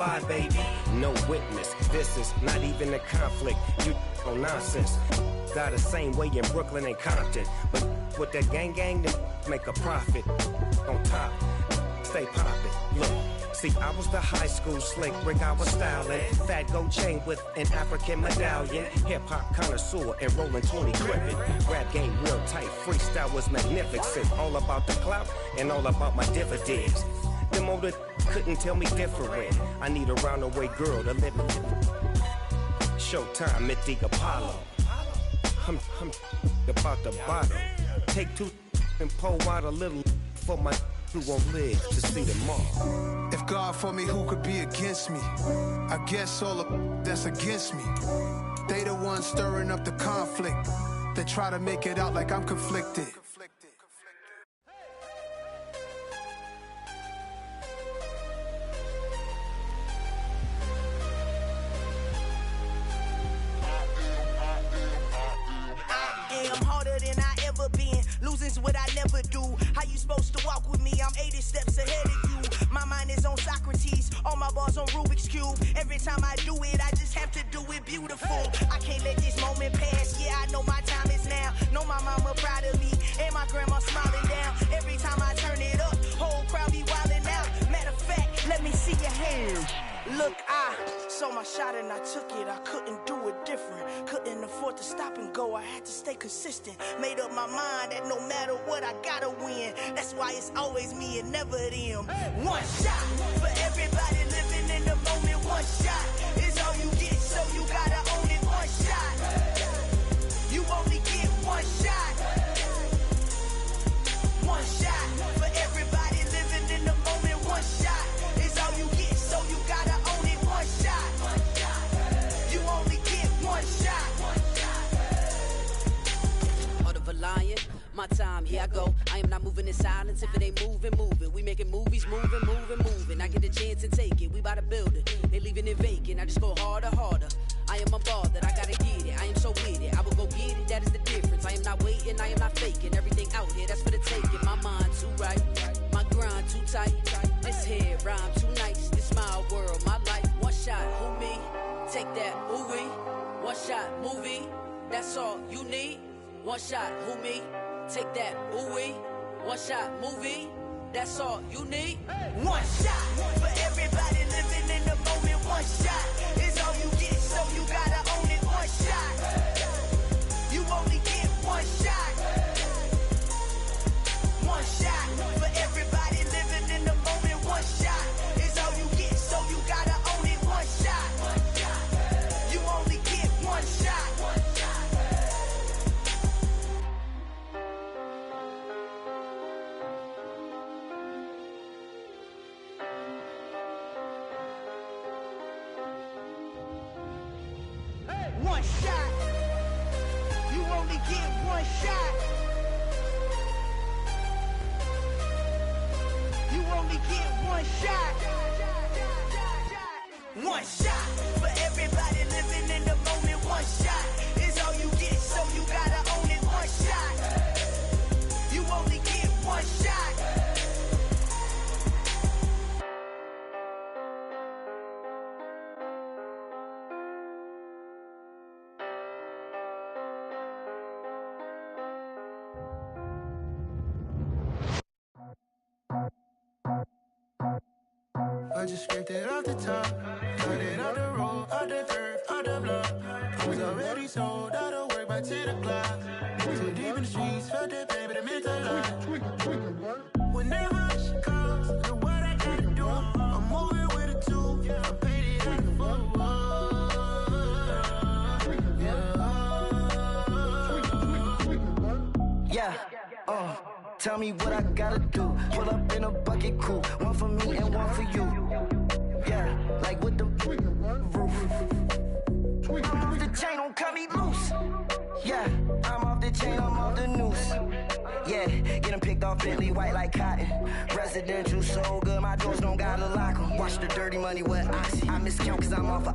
by, baby. No witness, this is not even a conflict. You on nonsense. Got the same way in Brooklyn and Compton. But with that gang, then make a profit. On top, stay poppin'. Look. See, I was the high school slick Rick, I was styling. Fat gold chain with an African medallion. Hip-hop connoisseur and rolling 20 gripping. Rap game real tight, freestyle was magnificent. All about the clout and all about my dividends. Them older couldn't tell me different. I need a round-away girl to live in. Showtime at the Apollo. I'm about the bottle. Take two and pour out a little for my who won't live to see tomorrow. If God for me, who could be against me? I guess all of that's against me. They the ones stirring up the conflict. They try to make it out like I'm conflicted. Losing's what I never do. How you supposed to walk with me? I'm 80 steps ahead of you. My mind is on Socrates, all my bars on Rubik's Cube. Every time I do it, I just have to do it beautiful. I can't let this moment pass. Yeah, I know my time is now. Know my mama proud of me, and my grandma smiling down. Every time I turn it up, whole crowd be wildin' out. Matter of fact, let me see your hands. Look, I saw my shot and I took it. I couldn't do it different. Couldn't afford to stop and go. I had to stay consistent. Made up my mind that no matter what, I gotta win. That's why it's always me and never them. One shot for everybody living in the moment. One shot is all you get, so you gotta own it. One shot. You only get one shot. One shot for everybody living in the moment. One shot is all you get, so you gotta own it. One shot. You only get one shot. Heart of a lion, my time, here I go. I am not moving in silence. If it ain't moving, moving. We making movies, moving. I get a chance and take it. We bout to build it. They leaving it vacant. I just go harder. I am a ball that I gotta get it. I am so with it. I will go get it. That is the difference. I am not waiting. I am not faking. Everything out here, that's for the taking. My mind too right. My grind too tight. This here rhyme too nice. This my world, my life. One shot, who me? Take that, ooh wee. One shot, movie. That's all you need. One shot, who me? Take that, ooh wee. One shot, movie. That's all you need. One shot for everybody living in the moment. One shot is all you get, so you gotta own it. One shot. You only get one shot. One shot for everybody living in the moment. One shot is all you get, so you gotta own it. One shot. You only get one shot. One shot. You only get one shot. You only get one shot. One shot for everybody living in the moment. One shot is all you get, so you gotta own it. One shot. You only get one shot. I just scraped it off the top, cut it off the road, off the dirt, off the block. I was already sold out of work by 10 o'clock. Too deep in the streets, felt that pain, but it meant a lot. Whenever she calls, know what I gotta do. I'm moving with a two, I'm painted like a fool. Yeah, tell me what I gotta do. Pull up in a bucket crew, one for me and one for you. Yeah, like with the roof. I'm off the chain, don't cut me loose. Yeah, I'm off the chain, I'm off the noose. Yeah, getting picked off Bentley, white like cotton. Residential so good, my doors don't gotta lock 'em. Watch the dirty money with oxy. I miscount cause I'm off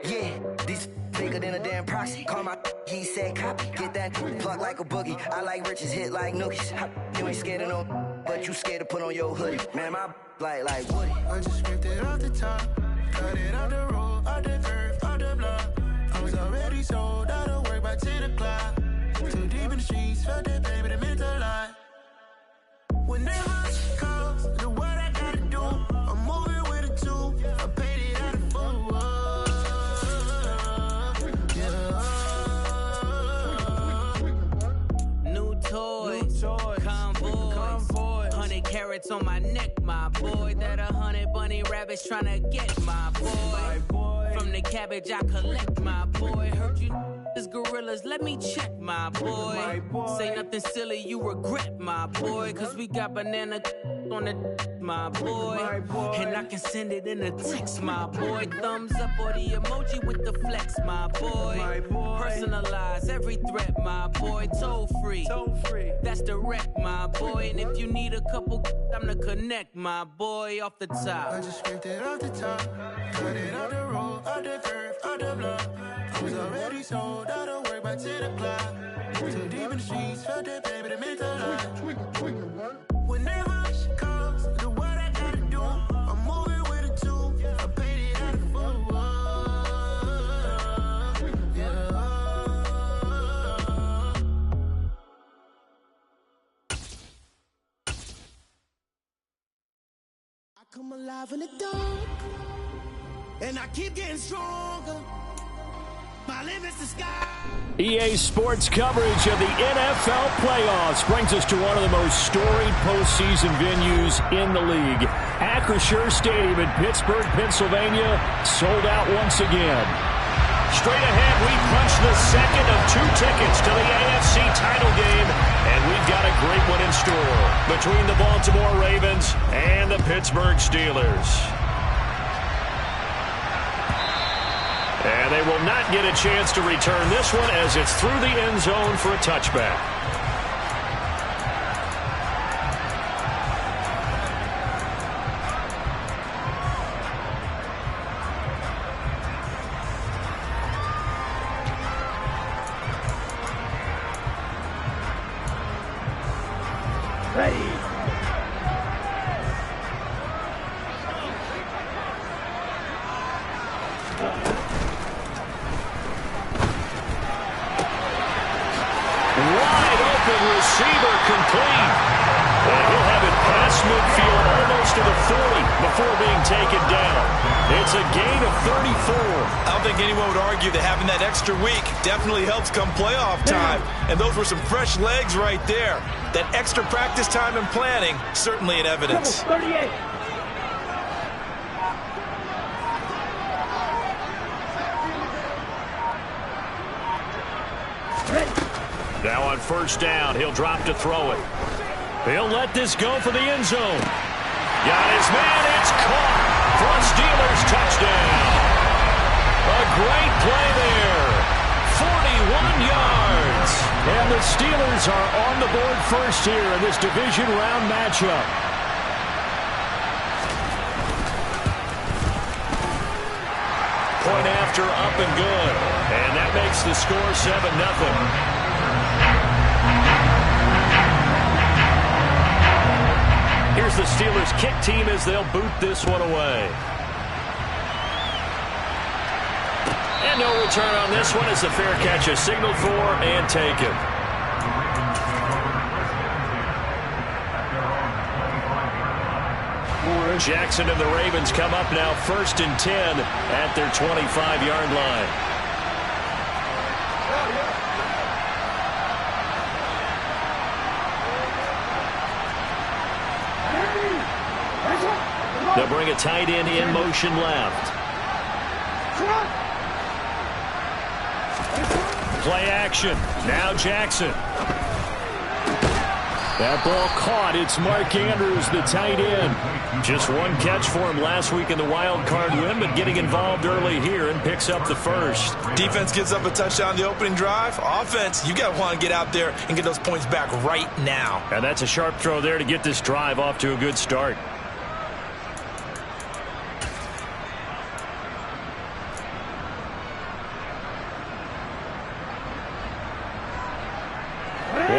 yeah, these bigger than a damn proxy. Call my he said copy. Get that plug like a boogie. I like riches, hit like nookies. You ain't scared of no but you scared to put on your hoodie. Man, my like Woody. I just scraped it off the top, cut it off the road, off the curve, off the block. I was already sold out of work by 10 o'clock. Too deep in the streets, felt that pain, but it meant a lot. When the rush comes, do what I gotta do. I'm moving with a two, I paid it out of full. Yeah. New toys, convoys, 100 carats on my neck, my boy. That 100 bunny rabbits tryna get my boy. From the cabbage I collect, my boy. Heard you gorillas, let me check, my boy. Say nothing silly, you regret, my boy. Cause we got banana on the my boy. And I can send it in a text, my boy. Thumbs up or the emoji with the flex, my boy. Personalize every threat, my boy. Toll free, that's direct, my boy. And if you need a couple, I'm the connect, my boy. Off the top, I just scraped it off the top, cut it off the road, off the curve, off the block. I was already sold out of work by 10 o'clock. Too deep in the streets, felt that pain, but it meant a lot. When the rush comes, do what I gotta do. I'm moving with a two, I paid it out of full. Yeah. I come alive in the dark, and I keep getting stronger. EA Sports coverage of the NFL playoffs brings us to one of the most storied postseason venues in the league. Acrisure Stadium in Pittsburgh, Pennsylvania, sold out once again. Straight ahead, we punch the second of two tickets to the AFC title game, and we've got a great one in store between the Baltimore Ravens and the Pittsburgh Steelers. And they will not get a chance to return this one as it's through the end zone for a touchback. Ready. Receiver complete. And he'll have it past midfield almost to the 40 before being taken down. It's a gain of 34. I don't think anyone would argue that having that extra week definitely helps come playoff time. And those were some fresh legs right there. That extra practice time and planning, certainly in evidence. 38. Now on first down, he'll drop to throw it. He'll let this go for the end zone. Got his man, it's caught for a Steelers touchdown. A great play there. 41 yards. And the Steelers are on the board first here in this division round matchup. Point after, up and good. And that makes the score 7-0. Here's the Steelers kick team as they'll boot this one away. And no return on this one as the fair catch is signaled for and taken. Jackson and the Ravens come up now 1st and 10 at their 25-yard line. They'll bring a tight end in motion left. Play action. Now Jackson. That ball caught. It's Mark Andrews, the tight end. Just one catch for him last week in the wild card win, but getting involved early here and picks up the first. Defense gives up a touchdown the opening drive. Offense, you got to want to get out there and get those points back right now. And that's a sharp throw there to get this drive off to a good start.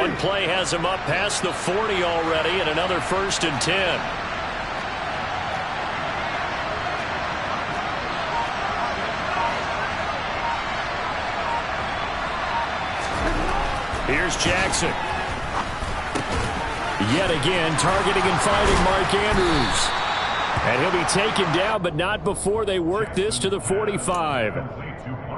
One play has him up past the 40 already, and another 1st and 10. Here's Jackson. Yet again, targeting and finding Mark Andrews. And he'll be taken down, but not before they work this to the 45.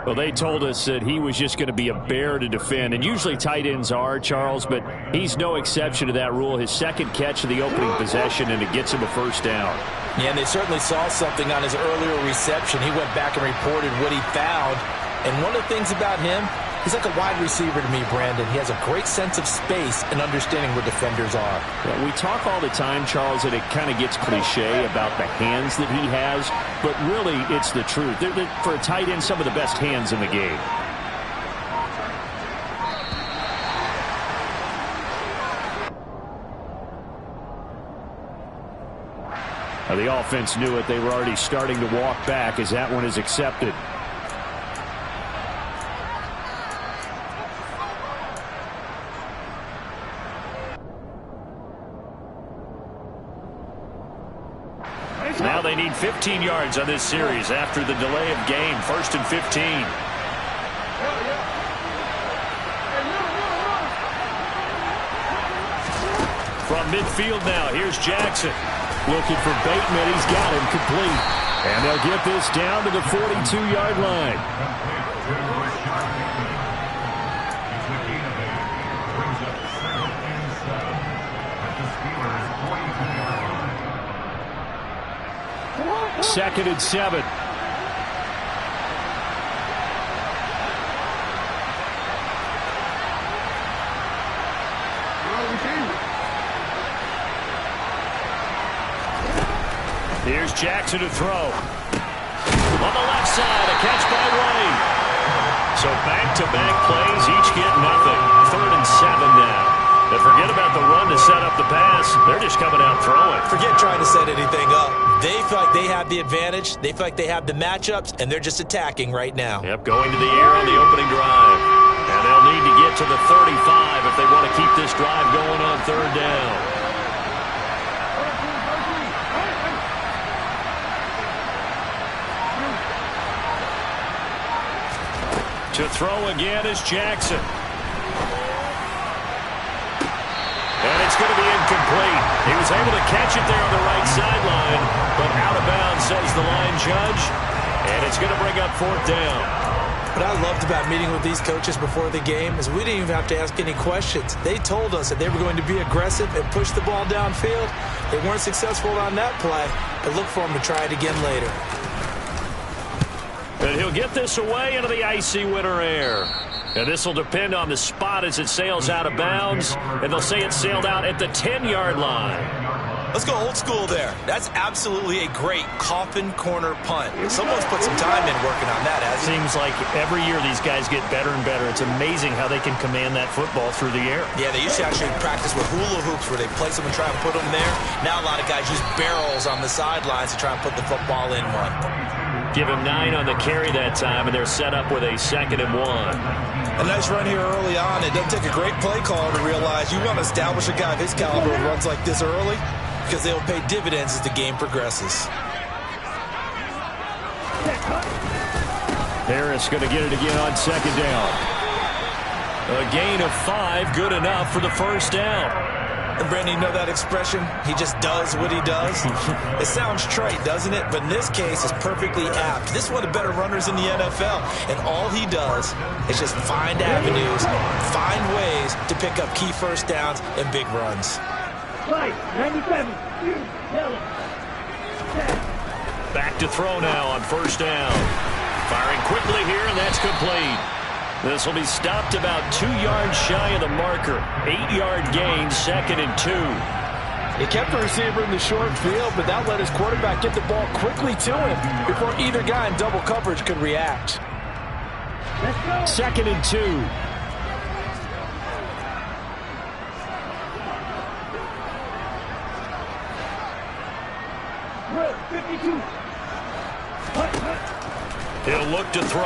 Well, they told us that he was just going to be a bear to defend. And usually tight ends are, Charles, but he's no exception to that rule. His second catch of the opening possession, and it gets him a 1st down. Yeah, and they certainly saw something on his earlier reception. He went back and reported what he found. And one of the things about him, he's like a wide receiver to me, Brandon. He has a great sense of space and understanding where defenders are. Yeah, we talk all the time, Charles, that it kind of gets cliche about the hands that he has, but really it's the truth. They're, for a tight end, some of the best hands in the game. Now, the offense knew it. They were already starting to walk back as that one is accepted. Now they need 15 yards on this series after the delay of game. 1st and 15. From midfield now, here's Jackson. Looking for Bateman. He's got him complete. And they'll get this down to the 42-yard line. Second and 7. Here's Jackson to throw. On the left side, a catch by Wade. So back-to-back plays, each get nothing. 3rd and 7 now. They forget about the run to set up the pass. They're just coming out throwing. Forget trying to set anything up. They feel like they have the advantage. They feel like they have the matchups, and they're just attacking right now. Yep, going to the air on the opening drive. And they'll need to get to the 35 if they want to keep this drive going on 3rd down. To throw again is Jackson. And it's going to be incomplete. He was able to catch it there on the right sideline, but out of bounds, says the line judge. And it's going to bring up 4th down. What I loved about meeting with these coaches before the game is we didn't even have to ask any questions. They told us that they were going to be aggressive and push the ball downfield. They weren't successful on that play, but look for them to try it again later. And he'll get this away into the icy winter air. And this will depend on the spot as it sails out of bounds. And they'll say it sailed out at the 10-yard line. Let's go old school there. That's absolutely a great coffin corner punt. Someone's put some time in working on that, hasn't it? Seems like every year these guys get better and better. It's amazing how they can command that football through the air. Yeah, they used to actually practice with hula hoops where they place them and try and put them there. Now a lot of guys use barrels on the sidelines to try and put the football in one. Give him 9 on the carry that time, and they're set up with a 2nd and 1. A nice run here early on. It doesn't take a great play caller to realize you want to establish a guy of his caliber who runs like this early because they'll pay dividends as the game progresses. Harris going to get it again on 2nd down. A gain of 5, good enough for the 1st down. And Brandon, you know that expression? He just does what he does. It sounds trite, doesn't it? But in this case, it's perfectly apt. This is one of the better runners in the NFL. And all he does is just find avenues, find ways to pick up key 1st downs and big runs. 97. Back to throw now on 1st down. Firing quickly here, and that's complete. This will be stopped about 2 yards shy of the marker. 8-yard gain, 2nd and 2. He kept the receiver in the short field, but that let his quarterback get the ball quickly to him before either guy in double coverage could react. 2nd and 2. He'll look to throw.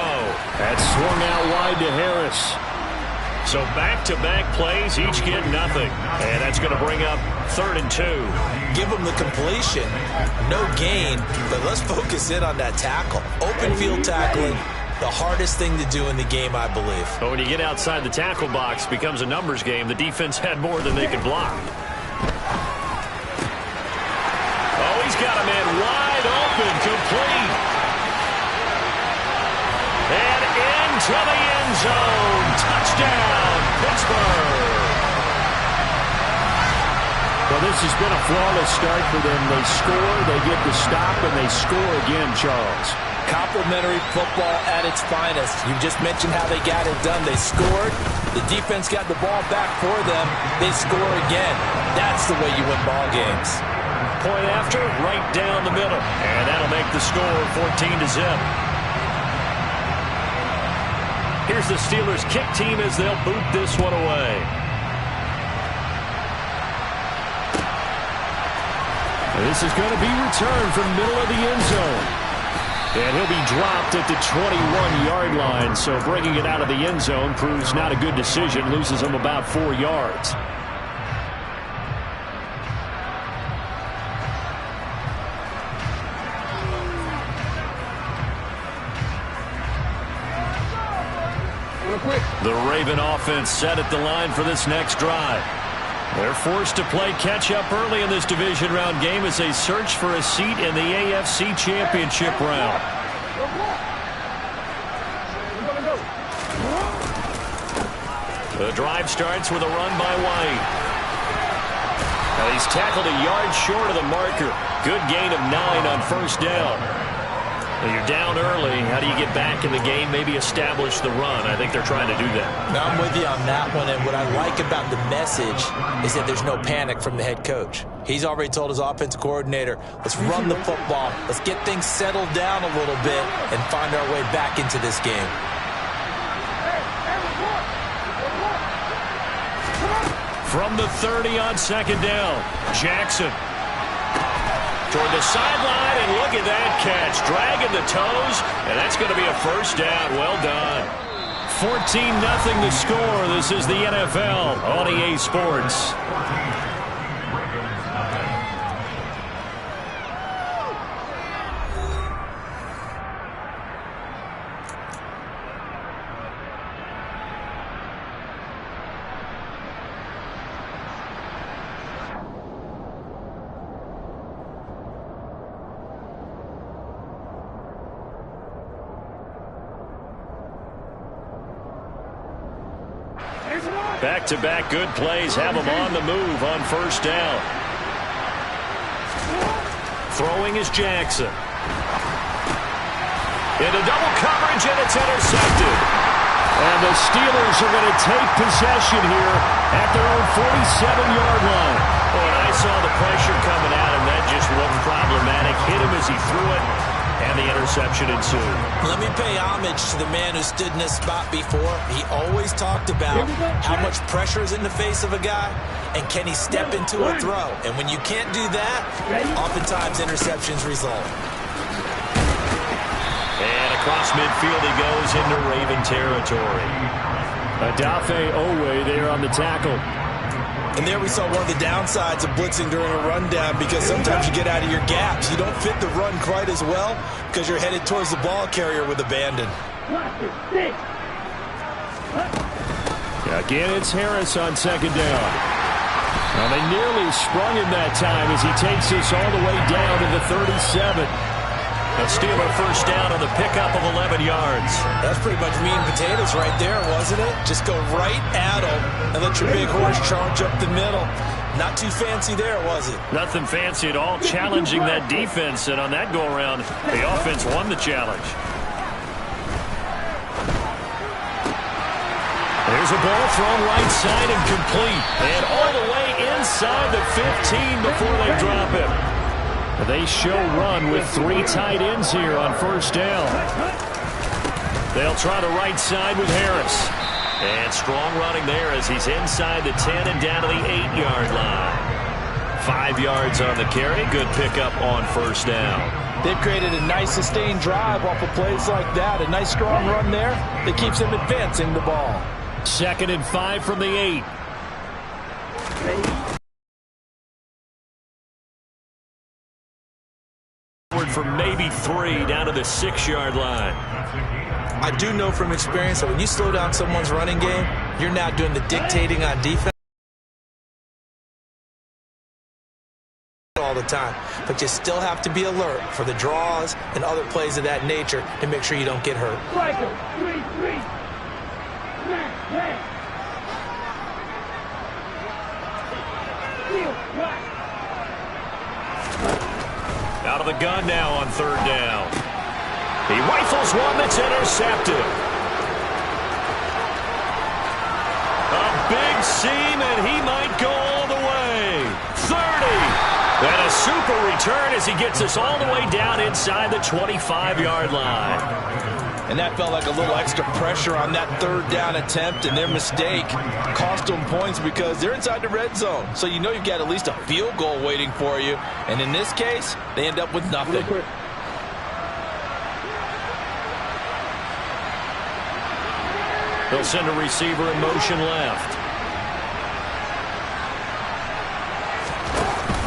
That's swung out wide to Harris. So back-to-back plays, each get nothing. And that's going to bring up 3rd and 2. Give them the completion, no gain, but let's focus in on that tackle. Open field tackling, the hardest thing to do in the game, I believe. But when you get outside the tackle box, it becomes a numbers game. The defense had more than they could block. Oh, he's got a man wide open, complete. And into the end zone. Touchdown, Pittsburgh. Well, this has been a flawless start for them. They score, they get the stop, and they score again, Charles. Complimentary football at its finest. You just mentioned how they got it done. They scored. The defense got the ball back for them. They score again. That's the way you win ball games. Point after, right down the middle. And that'll make the score 14-0. Here's the Steelers' kick team as they'll boot this one away. This is going to be returned from the middle of the end zone. And he'll be dropped at the 21-yard line. So bringing it out of the end zone proves not a good decision. Loses him about 4 yards. The Raven offense set at the line for this next drive. They're forced to play catch-up early in this division round game as they search for a seat in the AFC Championship round. The drive starts with a run by White. Now he's tackled a yard short of the marker. Good gain of 9 on first down. Well, you're down early. How do you get back in the game? Maybe establish the run. I think they're trying to do that. Now, I'm with you on that one, and what I like about the message is that there's no panic from the head coach. He's already told his offensive coordinator, let's run the football, let's get things settled down a little bit and find our way back into this game. From the 30 on second down, Jackson toward the sideline, and look at that catch. Dragging the toes, and that's going to be a first down. Well done. 14-0 the score. This is the NFL on EA Sports. Back-to-back good plays have him on the move on first down. Throwing is Jackson. Into double coverage, and it's intercepted. And the Steelers are going to take possession here at their own 47-yard line. Oh, and I saw the pressure coming at him. That just looked problematic. Hit him as he threw it. And the interception ensued. Let me pay homage to the man who stood in this spot before. He always talked about how much pressure is in the face of a guy, and can he step into a throw. And when you can't do that, oftentimes interceptions result. And across midfield he goes into Raven territory. Adafe Owe there on the tackle. And there we saw one of the downsides of blitzing during a rundown, because sometimes you get out of your gaps. You don't fit the run quite as well because you're headed towards the ball carrier with abandon. Again, it's Harris on second down. Now they nearly sprung him that time as he takes this all the way down to the 37. A Steeler first down on the pickup of 11 yards. That's pretty much meat and potatoes right there, wasn't it? Just go right at them and let your big horse charge up the middle. Not too fancy there, was it? Nothing fancy at all. Challenging that defense, and on that go-around, the offense won the challenge. There's a ball thrown right side and complete. And all the way inside the 15 before they drop him. They show run with 3 tight ends here on first down. They'll try the right side with Harris. And strong running there as he's inside the 10 and down to the 8-yard line. 5 yards on the carry. Good pickup on first down. They've created a nice sustained drive off of plays like that. A nice strong run there that keeps them advancing the ball. 2nd and 5 from the 8. For maybe 3 down to the 6-yard line. I do know from experience that when you slow down someone's running game, you're not doing the dictating on defense all the time. But you still have to be alert for the draws and other plays of that nature to make sure you don't get hurt. Out of the gun now on 3rd down. He rifles one that's intercepted. A big seam, and he might go all the way. 30. And a super return as he gets us all the way down inside the 25-yard line. And that felt like a little extra pressure on that 3rd down attempt, and their mistake cost them points because they're inside the red zone. So you know you've got at least a field goal waiting for you. And in this case, they end up with nothing. They'll send a receiver in motion left.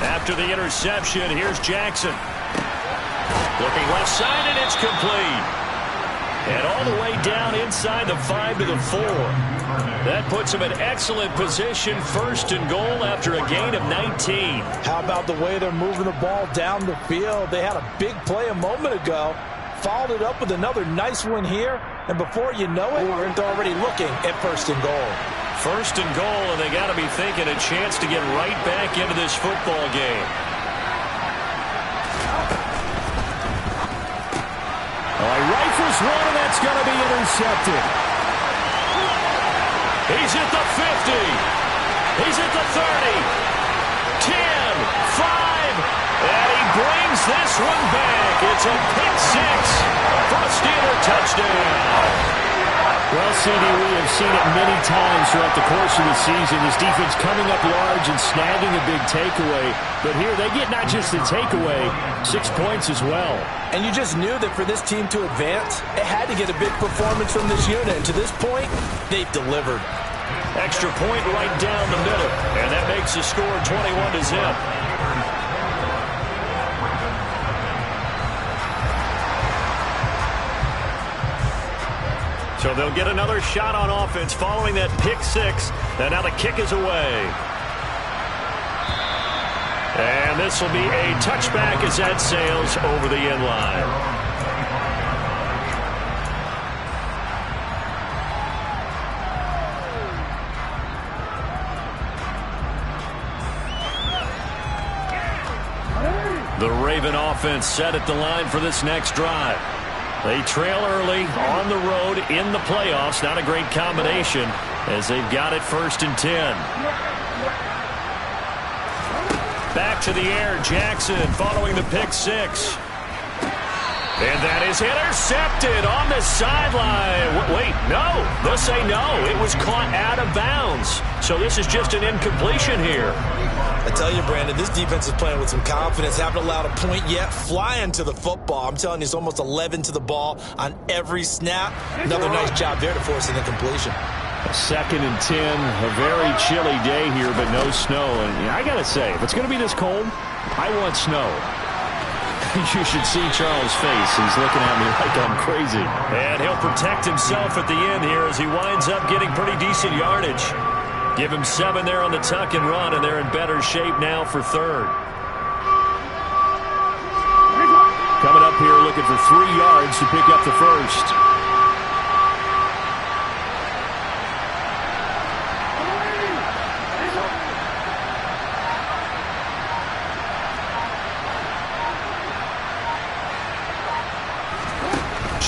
After the interception, here's Jackson. Looking left side, and it's complete. And all the way down inside the 5 to the 4. That puts him in excellent position, 1st and goal after a gain of 19. How about the way they're moving the ball down the field? They had a big play a moment ago, followed it up with another nice one here, and before you know it, they're already looking at 1st and goal. 1st and goal, and they got to be thinking a chance to get right back into this football game. Rifles one, and that's going to be intercepted. He's at the 50. He's at the 30. 10, 5, and he brings this one back. It's a pick 6 for a Steeler touchdown. Well, CD, we have seen it many times throughout the course of the season. This defense coming up large and snagging a big takeaway. But here they get not just the takeaway, 6 points as well. And you just knew that for this team to advance, it had to get a big performance from this unit. And to this point, they've delivered. Extra point right down the middle. And that makes the score 21-0. So they'll get another shot on offense following that pick 6. And now the kick is away. And this will be a touchback as that sails over the end line. The Raven offense set at the line for this next drive. They trail early on the road in the playoffs. Not a great combination as they've got it 1st and 10. Back to the air, Jackson following the pick 6. And that is intercepted on the sideline. Wait, no. They'll say no. It was caught out of bounds. So this is just an incompletion here. I tell you, Brandon, this defense is playing with some confidence. Haven't allowed a point yet. Flying to the football. I'm telling you, it's almost 11 to the ball on every snap. Another nice job there to force an incompletion. 2nd and 10, a very chilly day here, but no snow. And I got to say, if it's going to be this cold, I want snow. You should see Charles' face. He's looking at me like I'm crazy. And he'll protect himself at the end here as he winds up getting pretty decent yardage. Give him 7 there on the tuck and run, and they're in better shape now for 3rd. Coming up here looking for 3 yards to pick up the 1st.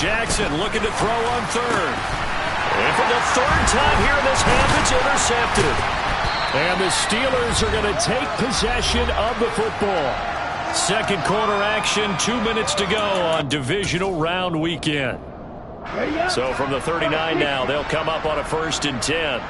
Jackson looking to throw on 3rd. And for the 3rd time here in this half, it's intercepted. And the Steelers are going to take possession of the football. 2nd quarter action, 2 minutes to go on divisional round weekend. So from the 39 now, they'll come up on a 1st and 10.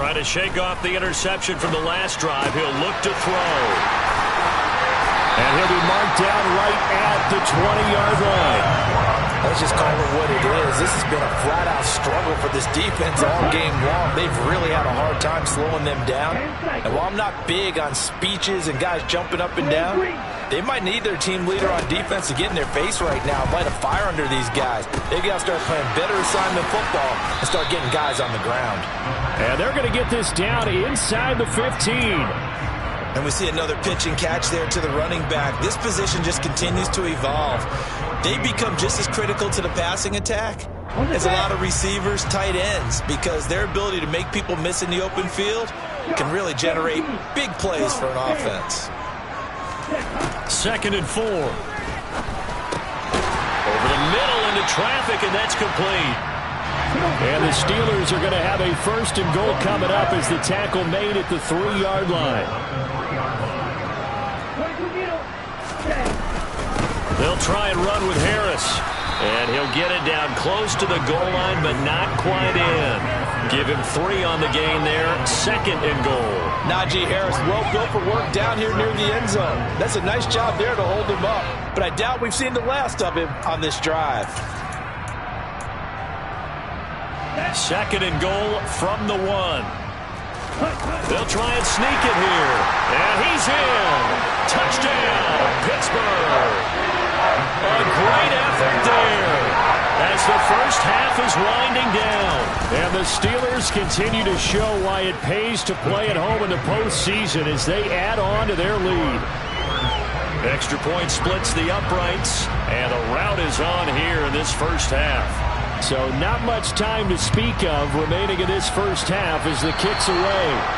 Trying to shake off the interception from the last drive. He'll look to throw. And he'll be marked down right at the 20-yard line. Let's just call it what it is. This has been a flat-out struggle for this defense all game long. They've really had a hard time slowing them down. And while I'm not big on speeches and guys jumping up and down, they might need their team leader on defense to get in their face right now and light a fire under these guys. They've got to start playing better assignment football and start getting guys on the ground. And they're going to get this down inside the 15. And we see another pitch and catch there to the running back. This position just continues to evolve. They become just as critical to the passing attack as a lot of receivers, tight ends, because their ability to make people miss in the open field can really generate big plays for an offense. 2nd and 4. Over the middle into traffic, and that's complete. And the Steelers are going to have a 1st and goal coming up as the tackle made at the 3-yard line. They'll try and run with Harris. And he'll get it down close to the goal line, but not quite in. Give him 3 on the game there. 2nd and goal. Najee Harris, well built for work down here near the end zone. That's a nice job there to hold him up. But I doubt we've seen the last of him on this drive. 2nd and goal from the 1. They'll try and sneak it here. And he's in. Touchdown, Pittsburgh. A great effort there as the first half is winding down. And the Steelers continue to show why it pays to play at home in the postseason as they add on to their lead. Extra point splits the uprights, and the rout is on here in this first half. So not much time to speak of remaining in this first half as the kick's away.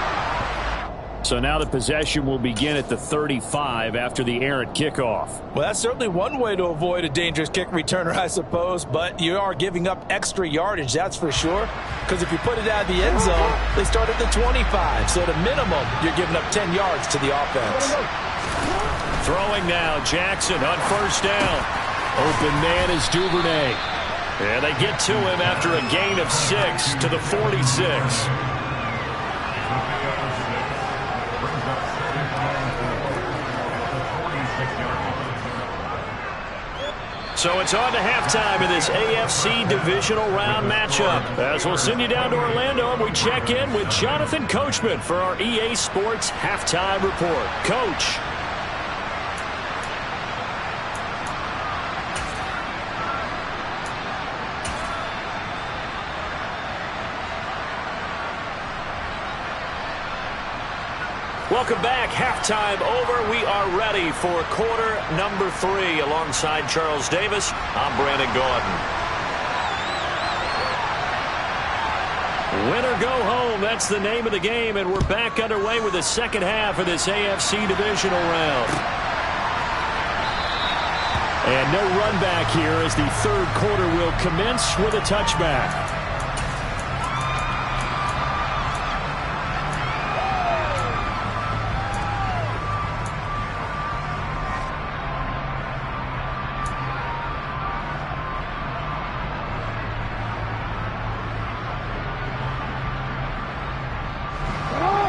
So now the possession will begin at the 35 after the errant kickoff. Well, that's certainly one way to avoid a dangerous kick returner, I suppose, but you are giving up extra yardage, that's for sure, because if you put it out of the end zone, they start at the 25, so at a minimum, you're giving up 10 yards to the offense. Throwing now, Jackson on 1st down. Open man is Duvernay. And they get to him after a gain of 6 to the 46. So it's on to halftime in this AFC divisional round matchup. As we'll send you down to Orlando, and we check in with Jonathan Coachman for our EA Sports Halftime Report. Coach. Welcome back. Halftime over. We are ready for quarter number 3. Alongside Charles Davis, I'm Brandon Gaudin. Win or go home, that's the name of the game, and we're back underway with the second half of this AFC divisional round. And no run back here as the third quarter will commence with a touchback.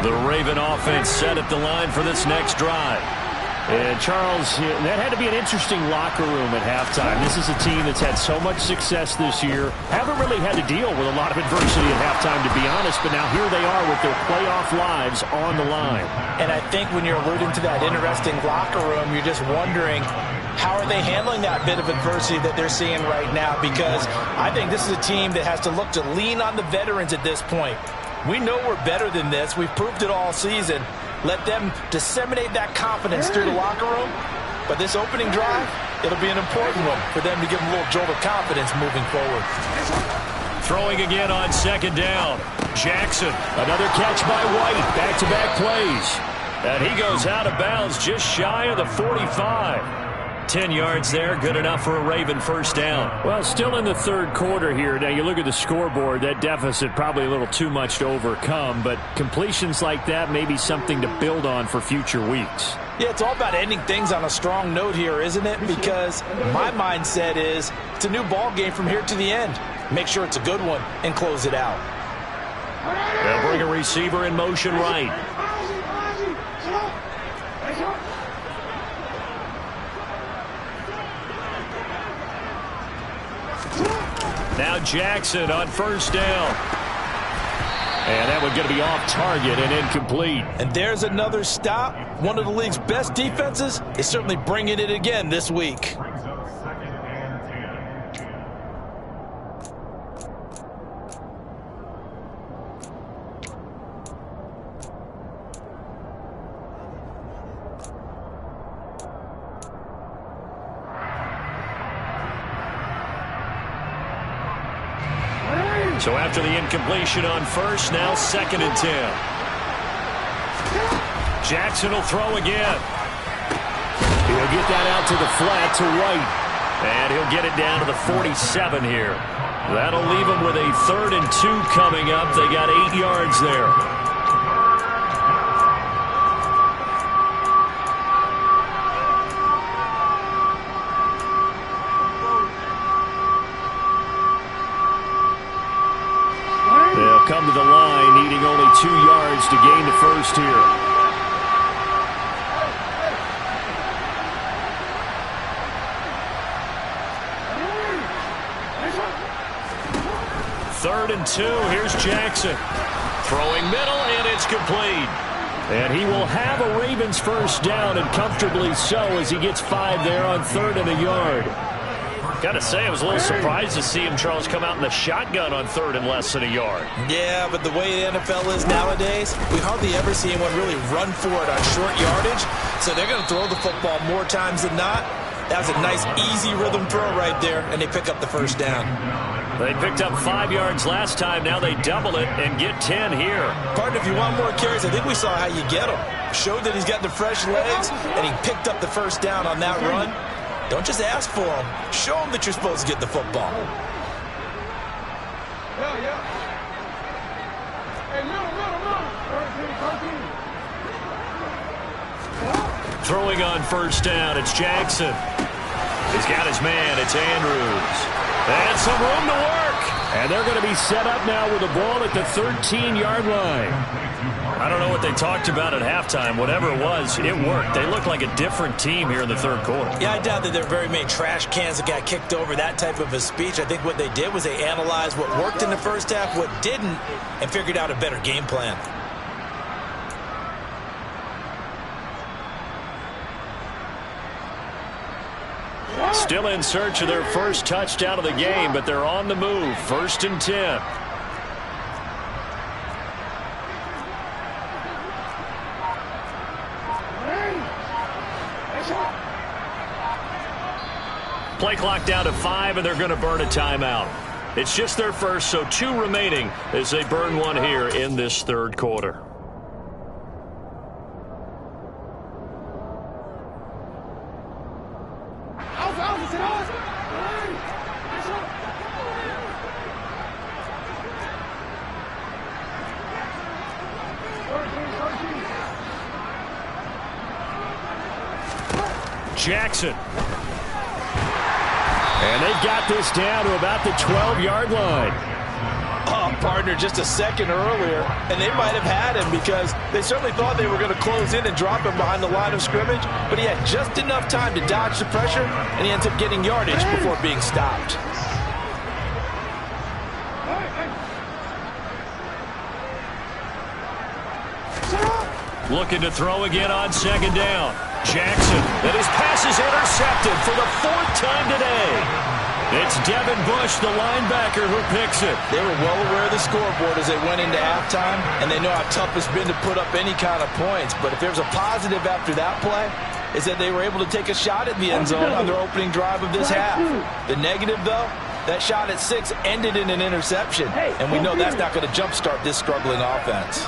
The Raven offense set at the line for this next drive. And Charles, that had to be an interesting locker room at halftime. This is a team that's had so much success this year. Haven't really had to deal with a lot of adversity at halftime, to be honest, but now here they are with their playoff lives on the line. And I think when you're alluding to that interesting locker room, you're just wondering, how are they handling that bit of adversity that they're seeing right now? Because I think this is a team that has to look to lean on the veterans at this point. We know we're better than this. We've proved it all season. Let them disseminate that confidence through the locker room. But this opening drive, it'll be an important one for them to give them a little jolt of confidence moving forward. Throwing again on 2nd down. Jackson, another catch by White. Back-to-back plays. And he goes out of bounds just shy of the 45. 10 yards there, good enough for a Raven 1st down. Well, still in the third quarter here. Now, you look at the scoreboard, that deficit probably a little too much to overcome, but completions like that may be something to build on for future weeks. Yeah, it's all about ending things on a strong note here, isn't it? Because my mindset is it's a new ball game from here to the end. Make sure it's a good one and close it out. They'll bring a receiver in motion right. Now Jackson on first down. And that one's going to be off target and incomplete. And there's another stop. One of the league's best defenses is certainly bringing it again this week. So after the incompletion on first, now 2nd and 10. Jackson will throw again. He'll get that out to the flat to White. And he'll get it down to the 47 here. That'll leave him with a 3rd and 2 coming up. They got 8 yards there. Come to the line, needing only 2 yards to gain the first here. Third and 2, here's Jackson. Throwing middle, and it's complete. And he will have a Ravens first down, and comfortably so, as he gets 5 there on 3rd and a yard. Got to say, I was a little surprised to see him, Charles, come out in the shotgun on 3rd and less than a yard. Yeah, but the way the NFL is nowadays, we hardly ever see anyone really run for it on short yardage. So they're going to throw the football more times than not. That was a nice, easy rhythm throw right there, and they pick up the first down. They picked up 5 yards last time. Now they double it and get 10 here. Partner, if you want more carries, I think we saw how you get them. Showed that he's got the fresh legs, and he picked up the first down on that run. Don't just ask for them. Show them that you're supposed to get the football. Throwing on first down, it's Jackson. He's got his man, it's Andrews. And some room to work. And they're going to be set up now with the ball at the 13-yard line. I don't know what they talked about at halftime. Whatever it was, it worked. They look like a different team here in the 3rd quarter. Yeah, I doubt that there are very many trash cans that got kicked over, that type of a speech. I think what they did was they analyzed what worked in the first half, what didn't, and figured out a better game plan. Still in search of their first touchdown of the game, but they're on the move. 1st and 10. Play clock down to 5, and they're going to burn a timeout. It's just their first, so 2 remaining as they burn one here in this 3rd quarter. Jackson. And they've got this down to about the 12-yard line. Oh, partner, just a second earlier, and they might have had him because they certainly thought they were going to close in and drop him behind the line of scrimmage, but he had just enough time to dodge the pressure, and he ends up getting yardage before being stopped. Looking to throw again on 2nd down. Jackson, and his pass is intercepted for the 4th time today. It's Devin Bush, the linebacker, who picks it. They were well aware of the scoreboard as they went into halftime, and they know how tough it's been to put up any kind of points. But if there's a positive after that play, is that they were able to take a shot at the end zone on their opening drive of this half. The negative, though, that shot at 6 ended in an interception, and we know that's not going to jumpstart this struggling offense.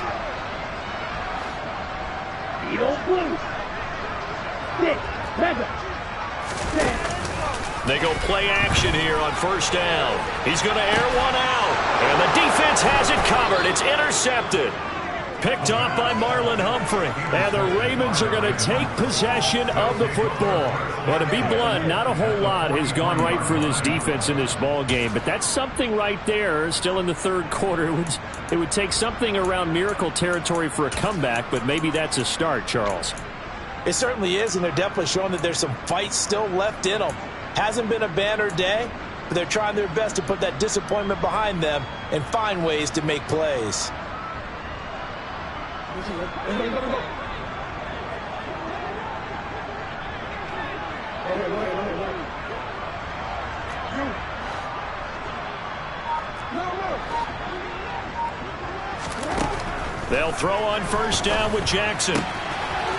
They go play action here on 1st down. He's going to air one out. And the defense has it covered. It's intercepted. Picked off by Marlon Humphrey. And the Ravens are going to take possession of the football. Well, to be blunt, not a whole lot has gone right for this defense in this ball game. But that's something right there. Still in the third quarter. It would take something around miracle territory for a comeback, but maybe that's a start, Charles. It certainly is, and they're definitely showing that there's some fight still left in them. Hasn't been a banner day, but they're trying their best to put that disappointment behind them and find ways to make plays. They'll throw on first down with Jackson.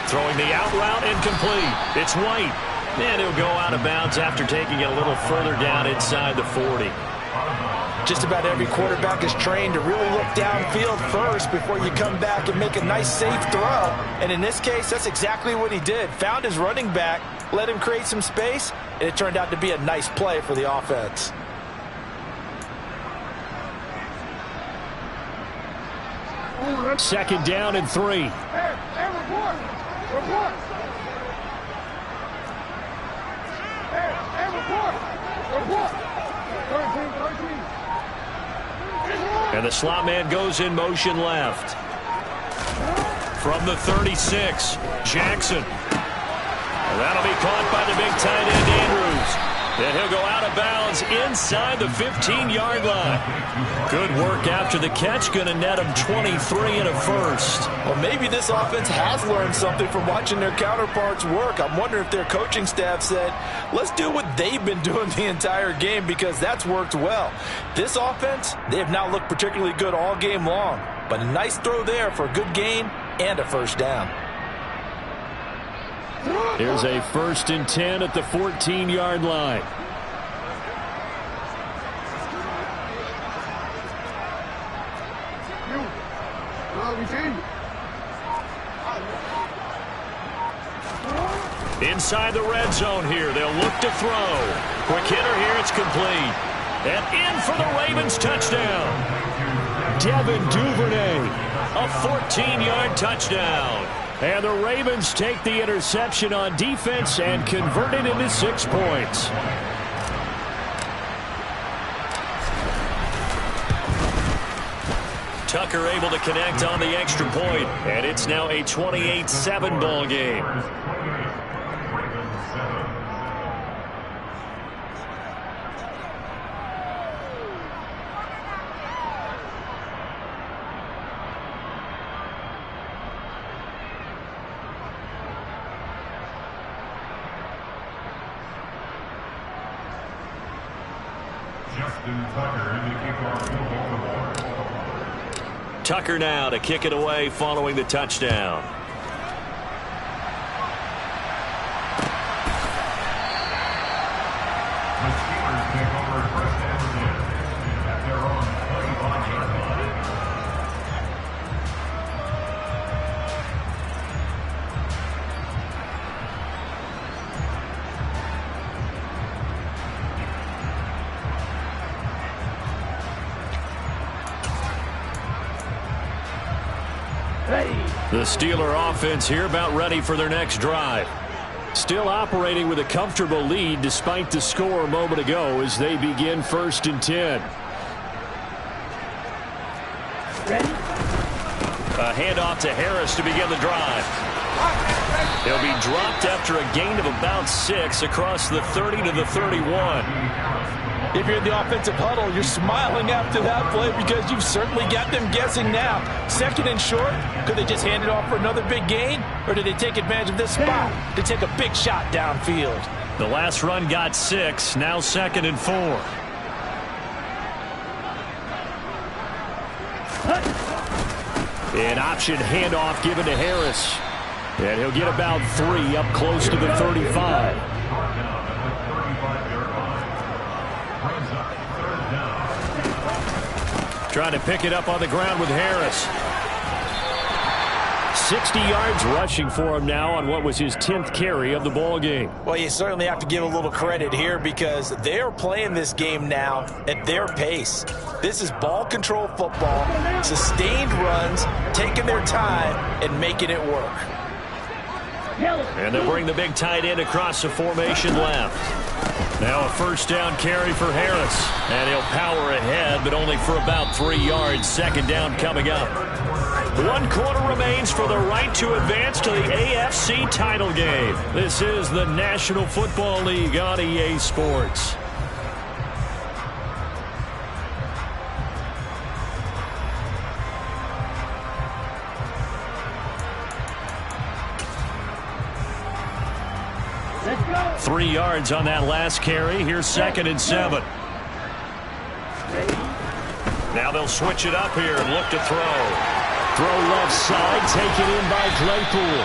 Throwing the out route incomplete. It's White. And he'll go out of bounds after taking it a little further down inside the 40. Just about every quarterback is trained to really look downfield first before you come back and make a nice, safe throw. And in this case, that's exactly what he did. Found his running back, let him create some space, and it turned out to be a nice play for the offense. Second down and 3. And the slot man goes in motion left. From the 36, Jackson. And that'll be caught by the big tight end, Andrews. And he'll go out of bounds inside the 15-yard line. Good work after the catch. Going to net him 23 and a first. Well, maybe this offense has learned something from watching their counterparts work. I'm wondering if their coaching staff said, let's do what they've been doing the entire game, because that's worked well. This offense, they have not looked particularly good all game long. But a nice throw there for a good gain and a first down. Here's a 1st and 10 at the 14-yard line. Inside the red zone here. They'll look to throw. Quick hitter here. It's complete. And in for the Ravens touchdown. Devin Duvernay. A 14-yard touchdown. And the Ravens take the interception on defense and convert it into 6 points. Tucker able to connect on the extra point, and it's now a 28-7 ball game. Tucker now to kick it away following the touchdown. The Steeler offense here about ready for their next drive. Still operating with a comfortable lead despite the score a moment ago as they begin 1st and 10. Ready? A handoff to Harris to begin the drive. He'll be dropped after a gain of about 6 across the 30 to the 31. If you're in the offensive huddle, you're smiling after that play because you've certainly got them guessing now. 2nd and short, could they just hand it off for another big gain? Or did they take advantage of this spot to take a big shot downfield? The last run got 6, now 2nd and 4. An option handoff given to Harris. And he'll get about 3 up close to the 35. Trying to pick it up on the ground with Harris. 60 yards rushing for him now on what was his 10th carry of the ball game. Well, you certainly have to give a little credit here because they're playing this game now at their pace. This is ball control football, sustained runs, taking their time, and making it work. And they'll bring the big tight end across the formation left. Now a first down carry for Harris. And he'll power ahead, but only for about 3 yards. Second down coming up. 1 quarter remains for the right to advance to the AFC title game. This is the National Football League on EA Sports. Let's go. 3 yards on that last carry. Here's 2nd and 7. Now they'll switch it up here and look to throw. Throw left side, taken in by Claypool.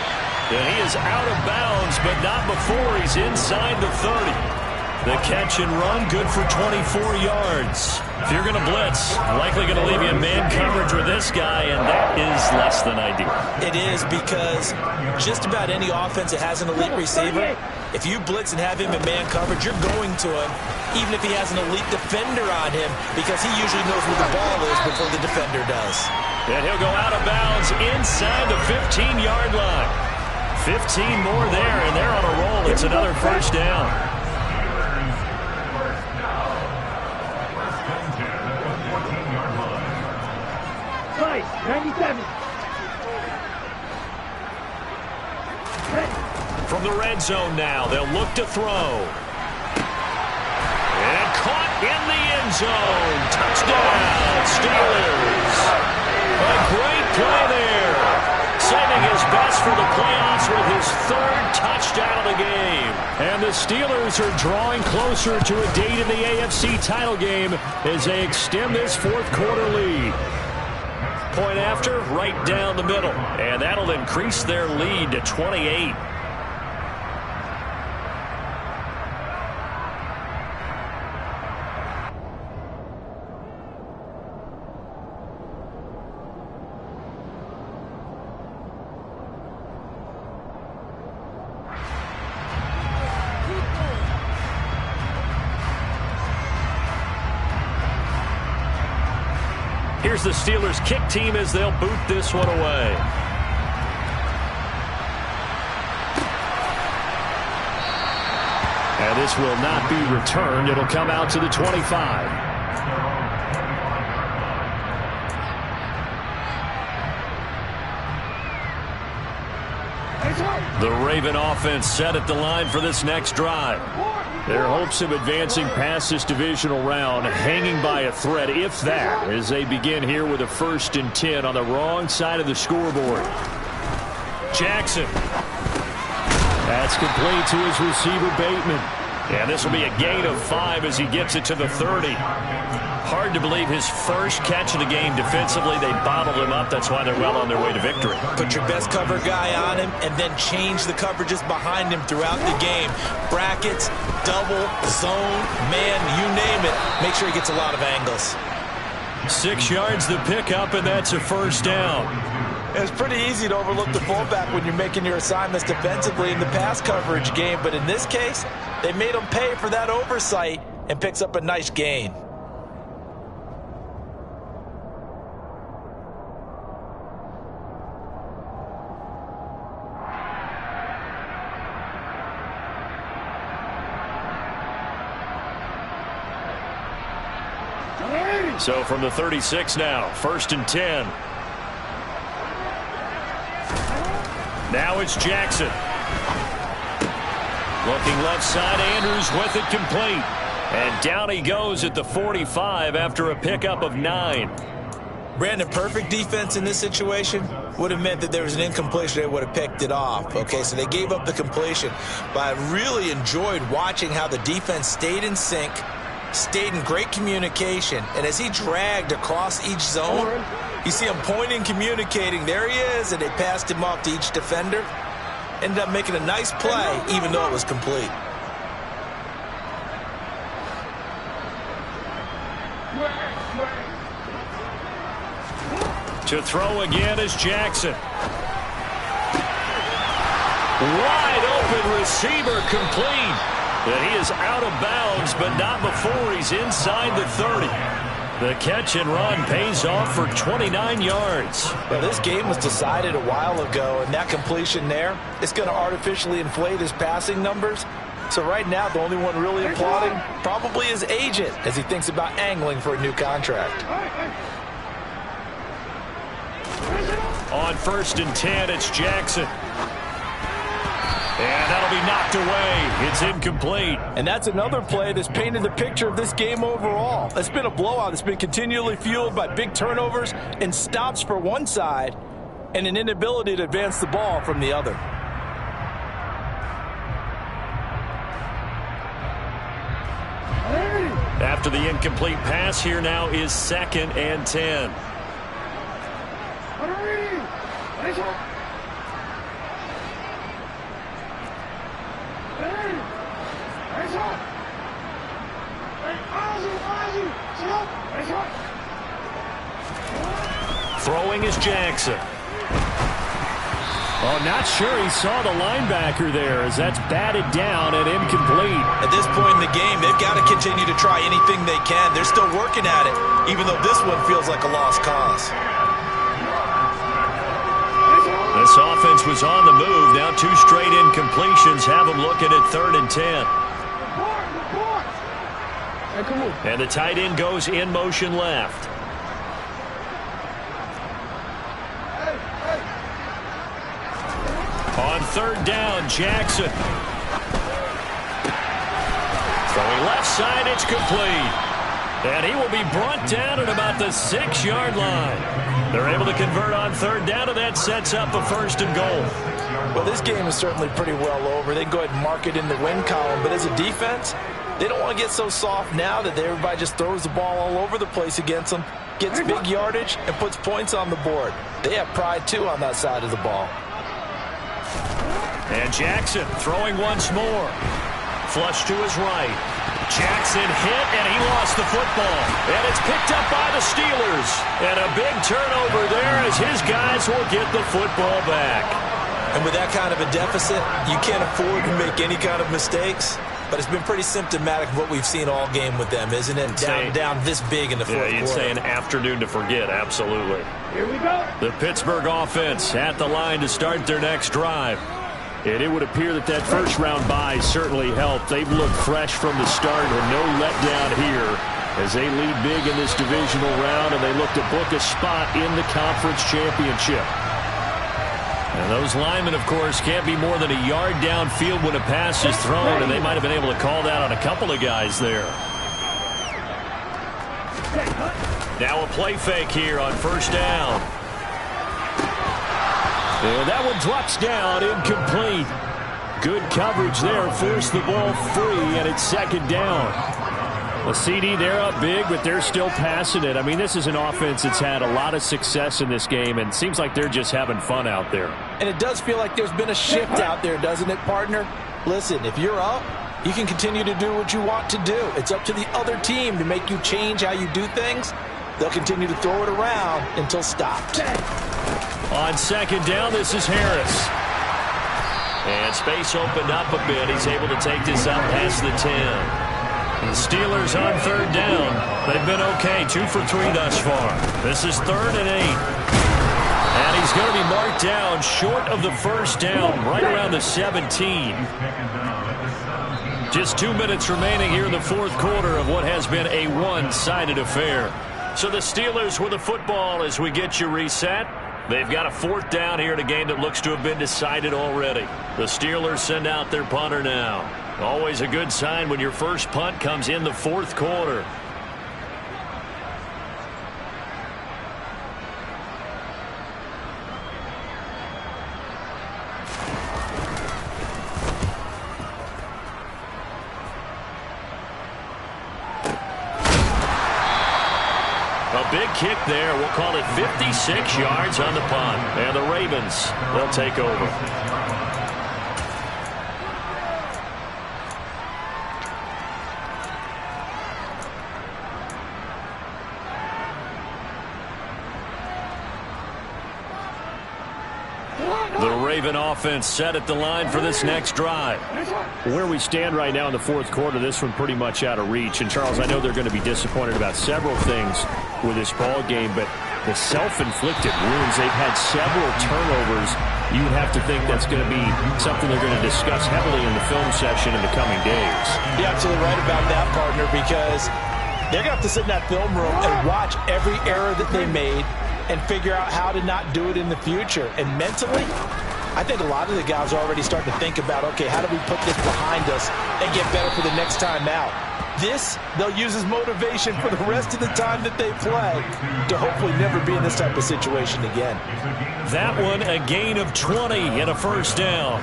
And he is out of bounds, but not before he's inside the 30. The catch and run, good for 24 yards. If you're going to blitz, likely going to leave you in man coverage with this guy, and that is less than ideal. It is, because just about any offense that has an elite receiver, if you blitz and have him in man coverage, you're going to him, even if he has an elite defender on him, because he usually knows where the ball is before the defender does. And he'll go out of bounds inside the 15-yard line. 15 more there, and they're on a roll. It's another first down. Nice, 97. From the red zone now, they'll look to throw. And caught in the end zone. Touchdown, Steelers. A great play there. Saving his best for the playoffs with his 3rd touchdown of the game. And the Steelers are drawing closer to a date in the AFC title game as they extend this 4th quarter lead. Point after, right down the middle. And that'll increase their lead to 28. Here's the Steelers kick team as they'll boot this one away. And this will not be returned. It'll come out to the 25. The Raven offense set at the line for this next drive. Their hopes of advancing past this divisional round hanging by a thread, if that, as they begin here with a 1st and 10 on the wrong side of the scoreboard. Jackson. That's complete to his receiver, Bateman. And this will be a gain of 5 as he gets it to the 30. Hard to believe his first catch of the game defensively. They bottled him up. That's why they're well on their way to victory. Put your best cover guy on him and then change the coverages behind him throughout the game. Brackets, double, zone, man, you name it. Make sure he gets a lot of angles. 6 yards the pickup, and that's a first down. It's pretty easy to overlook the fullback when you're making your assignments defensively in the pass coverage game, but in this case, they made him pay for that oversight and picks up a nice gain. So from the 36 now, 1st and 10. Now it's Jackson. Looking left side, Andrews with it complete. And down he goes at the 45 after a pickup of 9. Brandon, perfect defense in this situation would have meant that there was an incompletion. They would have picked it off. Okay, so they gave up the completion. But I really enjoyed watching how the defense stayed in sync, stayed in great communication, and as he dragged across each zone, you see him pointing, communicating, there he is, and they passed him off to each defender. Ended up making a nice play, even though it was complete. To throw again is Jackson. Wide open receiver complete. And he is out of bounds, but not before he's inside the 30. The catch and run pays off for 29 yards. Well, this game was decided a while ago, and that completion there is going to artificially inflate his passing numbers. So right now, the only one really applauding probably his agent as he thinks about angling for a new contract. On 1st and 10, it's Jackson. And that'll be knocked away. It's incomplete. And that's another play that's painted the picture of this game overall. It's been a blowout. It's been continually fueled by big turnovers and stops for one side and an inability to advance the ball from the other. After the incomplete pass, here now is 2nd and 10. Throwing is Jackson. Oh, not sure he saw the linebacker there as that's batted down and incomplete. At this point in the game, they've got to continue to try anything they can. They're still working at it, even though this one feels like a lost cause. This offense was on the move. Now 2 straight incompletions have them looking at 3rd and 10. And the tight end goes in motion left. On 3rd down, Jackson. Throwing left side, it's complete. And he will be brought down at about the 6-yard line. They're able to convert on 3rd down, and that sets up a 1st and goal. Well, this game is certainly pretty well over. They can go ahead and mark it in the win column. But as a defense, they don't want to get so soft now that everybody just throws the ball all over the place against them, gets big yardage, and puts points on the board. They have pride, too, on that side of the ball. And Jackson throwing once more. Flush to his right. Jackson hit, and he lost the football. And it's picked up by the Steelers. And a big turnover there as his guys will get the football back. And with that kind of a deficit, you can't afford to make any kind of mistakes. But it's been pretty symptomatic of what we've seen all game with them, isn't it? Down this big in the fourth quarter. You'd say an afternoon to forget, absolutely. Here we go. The Pittsburgh offense at the line to start their next drive. And it would appear that first-round bye certainly helped. They've looked fresh from the start and no letdown here as they lead big in this divisional round, and they look to book a spot in the conference championship. And those linemen, of course, can't be more than a yard downfield when a pass is thrown, and they might have been able to call that on a couple of guys there. Now a play fake here on 1st down. And that one drops down, incomplete. Good coverage there, forced the ball free, and it's 2nd down. The CD, they're up big, but they're still passing it. I mean, this is an offense that's had a lot of success in this game, and it seems like they're just having fun out there. And it does feel like there's been a shift out there, doesn't it, partner? Listen, if you're up, you can continue to do what you want to do. It's up to the other team to make you change how you do things. They'll continue to throw it around until stopped. On 2nd down, this is Harris. And space opened up a bit. He's able to take this out past the 10. The Steelers on 3rd down. They've been okay, 2 for 3 thus far. This is 3rd and 8. And he's going to be marked down short of the 1st down, right around the 17. Just 2 minutes remaining here in the 4th quarter of what has been a one-sided affair. So the Steelers with the football as we get you reset. They've got a 4th down here in a game that looks to have been decided already. The Steelers send out their punter now. Always a good sign when your first punt comes in the 4th quarter. A big kick there. We'll call it 56 yards on the punt. And the Ravens, they'll take over. The Raven offense set at the line for this next drive. Where we stand right now in the fourth quarter, this one pretty much out of reach. And, Charles, I know they're going to be disappointed about several things with this ball game, but the self-inflicted wounds, they've had several turnovers. You would have to think that's going to be something they're going to discuss heavily in the film session in the coming days. You're absolutely right about that, partner, because they're going to have to sit in that film room and watch every error that they made and figure out how to not do it in the future. And mentally, I think a lot of the guys are already starting to think about, okay, how do we put this behind us and get better for the next time out? This, they'll use as motivation for the rest of the time that they play to hopefully never be in this type of situation again. That one, a gain of 20 and a first down.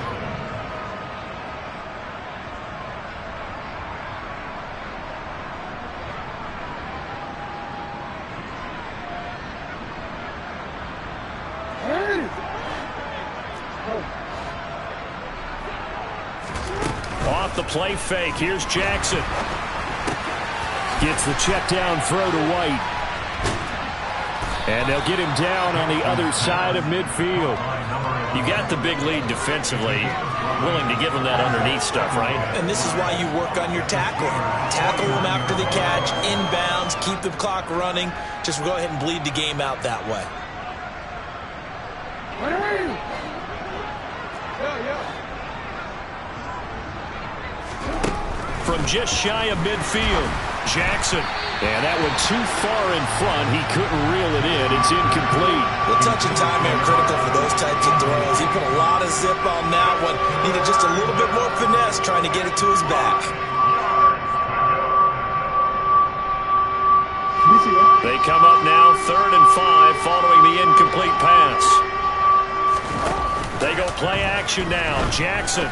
Off the play fake, here's Jackson. Gets the check down throw to White. And they'll get him down on the other side of midfield. You got the big lead defensively. Willing to give him that underneath stuff, right? And this is why you work on your tackling. Tackle them after the catch, inbounds, keep the clock running. Just go ahead and bleed the game out that way. From just shy of midfield, Jackson. And that one too far in front. He couldn't reel it in. It's incomplete. The touch and time are critical for those types of throws. He put a lot of zip on that one. Needed just a little bit more finesse trying to get it to his back. They come up now 3rd and 5 following the incomplete pass. They go play action now. Jackson.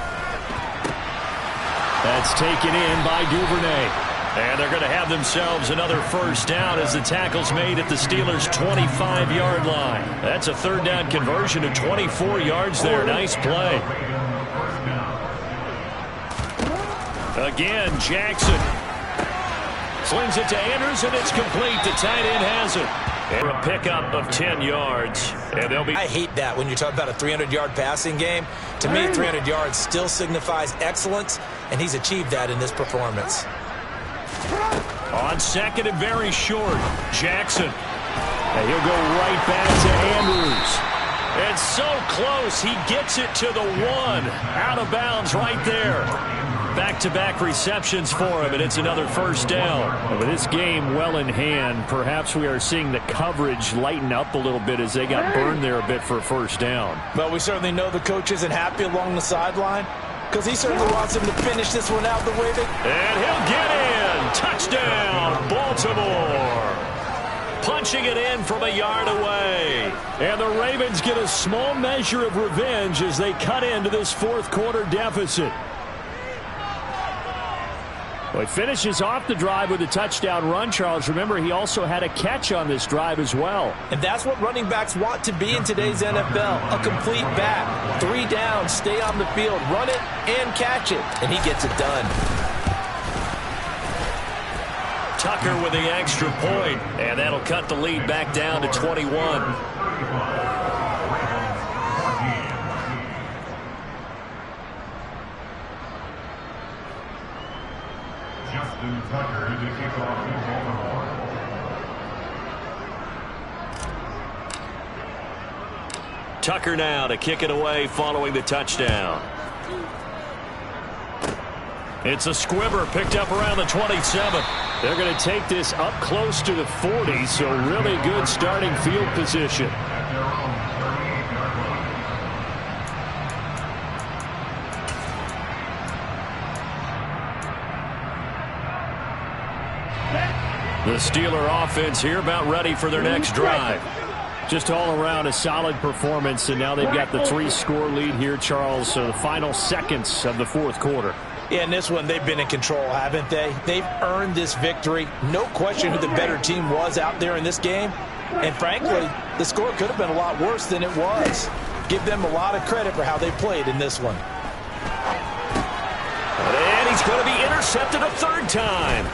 That's taken in by Duvernay. And they're going to have themselves another first down as the tackle's made at the Steelers' 25-yard line. That's a 3rd down conversion of 24 yards there. Nice play. Again, Jackson. Slings it to Andrews, and it's complete. The tight end has it. And a pickup of 10 yards. And they'll be. I hate that when you talk about a 300-yard passing game. To me, 300 yards still signifies excellence, and he's achieved that in this performance. On second and very short, Jackson. And he'll go right back to Andrews. And so close, he gets it to the 1. Out of bounds right there. Back-to-back receptions for him, and it's another first down. And with this game well in hand, perhaps we are seeing the coverage lighten up a little bit as they got burned there a bit for a first down. Well, we certainly know the coach isn't happy along the sideline because he certainly wants him to finish this one out the way they... And he'll get in. Touchdown, Baltimore. Punching it in from a yard away. And the Ravens get a small measure of revenge as they cut into this fourth quarter deficit. Well, he finishes off the drive with a touchdown run, Charles. Remember, he also had a catch on this drive as well. And that's what running backs want to be in today's NFL. A complete back. 3 downs, stay on the field, run it, and catch it. And he gets it done. Tucker with the extra point, and that'll cut the lead back down to 21. Tucker now to kick it away following the touchdown. It's a squibber picked up around the 27. They're going to take this up close to the 40, so really good starting field position. The Steeler offense here about ready for their next drive. Just all around a solid performance, and now they've got the 3-score lead here, Charles. So the final seconds of the fourth quarter. Yeah, in this one, they've been in control, haven't they? They've earned this victory. No question who the better team was out there in this game. And frankly, the score could have been a lot worse than it was. Give them a lot of credit for how they played in this one. And he's going to be intercepted a 3rd time.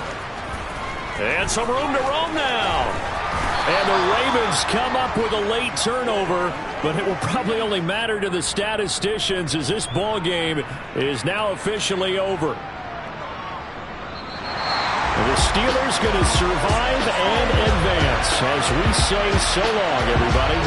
And some room to roam now. And the Ravens come up with a late turnover, but it will probably only matter to the statisticians as this ball game is now officially over. And the Steelers going to survive and advance as we say so long, everybody.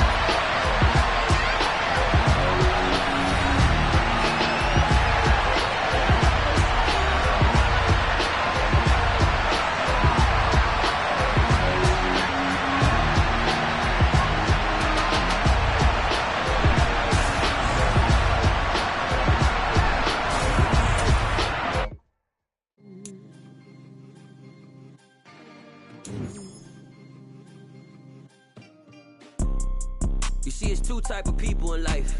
You see, it's two type of people in life.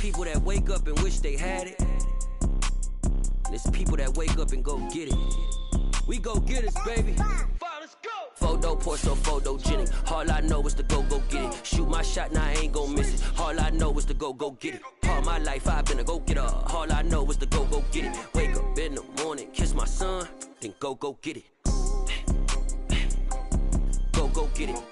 People that wake up and wish they had it. And it's people that wake up and go get it. We go get it, baby. Photo, Porto, photogenic. All I know is to go get it. Shoot my shot, now I ain't gon' miss it. All I know is to go get it. All my life I've been a go-getter. All I know is to go get it. Wake up in the morning, kiss my son, then go get it. Go get it.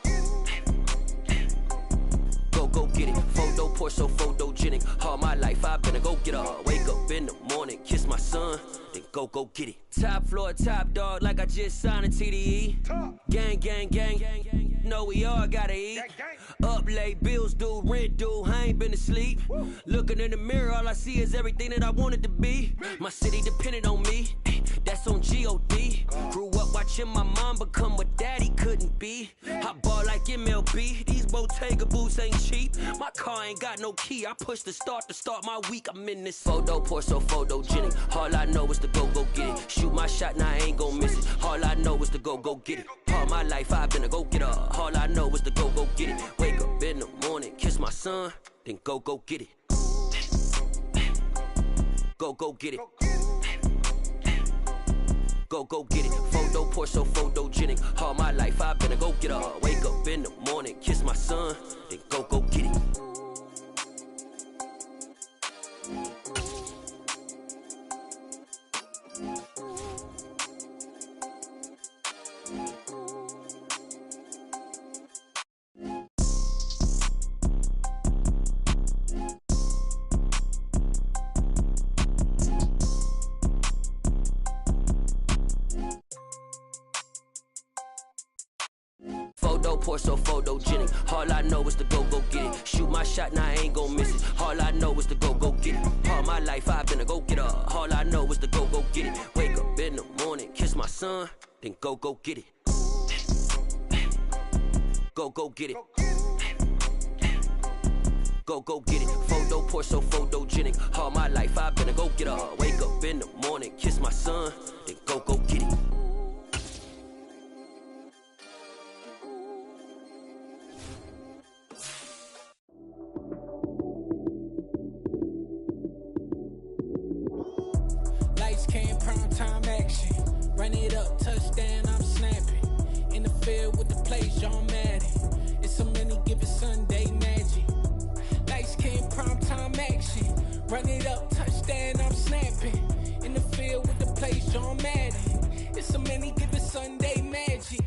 Go get it. Photo, Porto, photogenic. All my life I've been a go-getter. Wake up in the morning, kiss my son, then go get it. Top floor, top dog, like I just signed a TDE. Gang, gang, gang, gang, gang. No, we all gotta eat. Up late, bills due, rent due, I ain't been asleep. Looking in the mirror, all I see is everything that I wanted to be. My city depended on me, that's on G.O.D. Grew up watching my mom become what daddy couldn't be. I ball like MLB, these Bottega boots ain't cheap. My car ain't got no key, I push the start to start my week. I'm in this photo, Porto, photogenic. All I know is to go get it. Shoot my shot, now I ain't gon' miss it. All I know is to go get it. All my life I've been a go-getter. All I know is to go get it. Wake up in the morning, kiss my son, then go get it. Go get it. Go get it. Photo, Porto, photogenic. All my life I've been a go-getter. Wake up in the morning, kiss my son, then go get it. Photo, Porto, photogenic. All I know is to go get it. Shoot my shot, now I ain't gon' miss it. All I know is to go get it. All my life I've been a go-getter. All I know is to go get it. Wake up in the morning, kiss my son, then go get it. Go get it. Go get it. Photo, Porto, photogenic. All my life I've been a go-getter. Wake up in the morning, kiss my son, then go get it. Lights came, prime time action. Run it up, touchdown, I'm snapping. In the field with the plays, John Madden. It's a many given Sunday magic. Lights came, prime time action. Run it up, touchdown, I'm snapping. In the field with the plays, John Madden. It's a many given Sunday magic.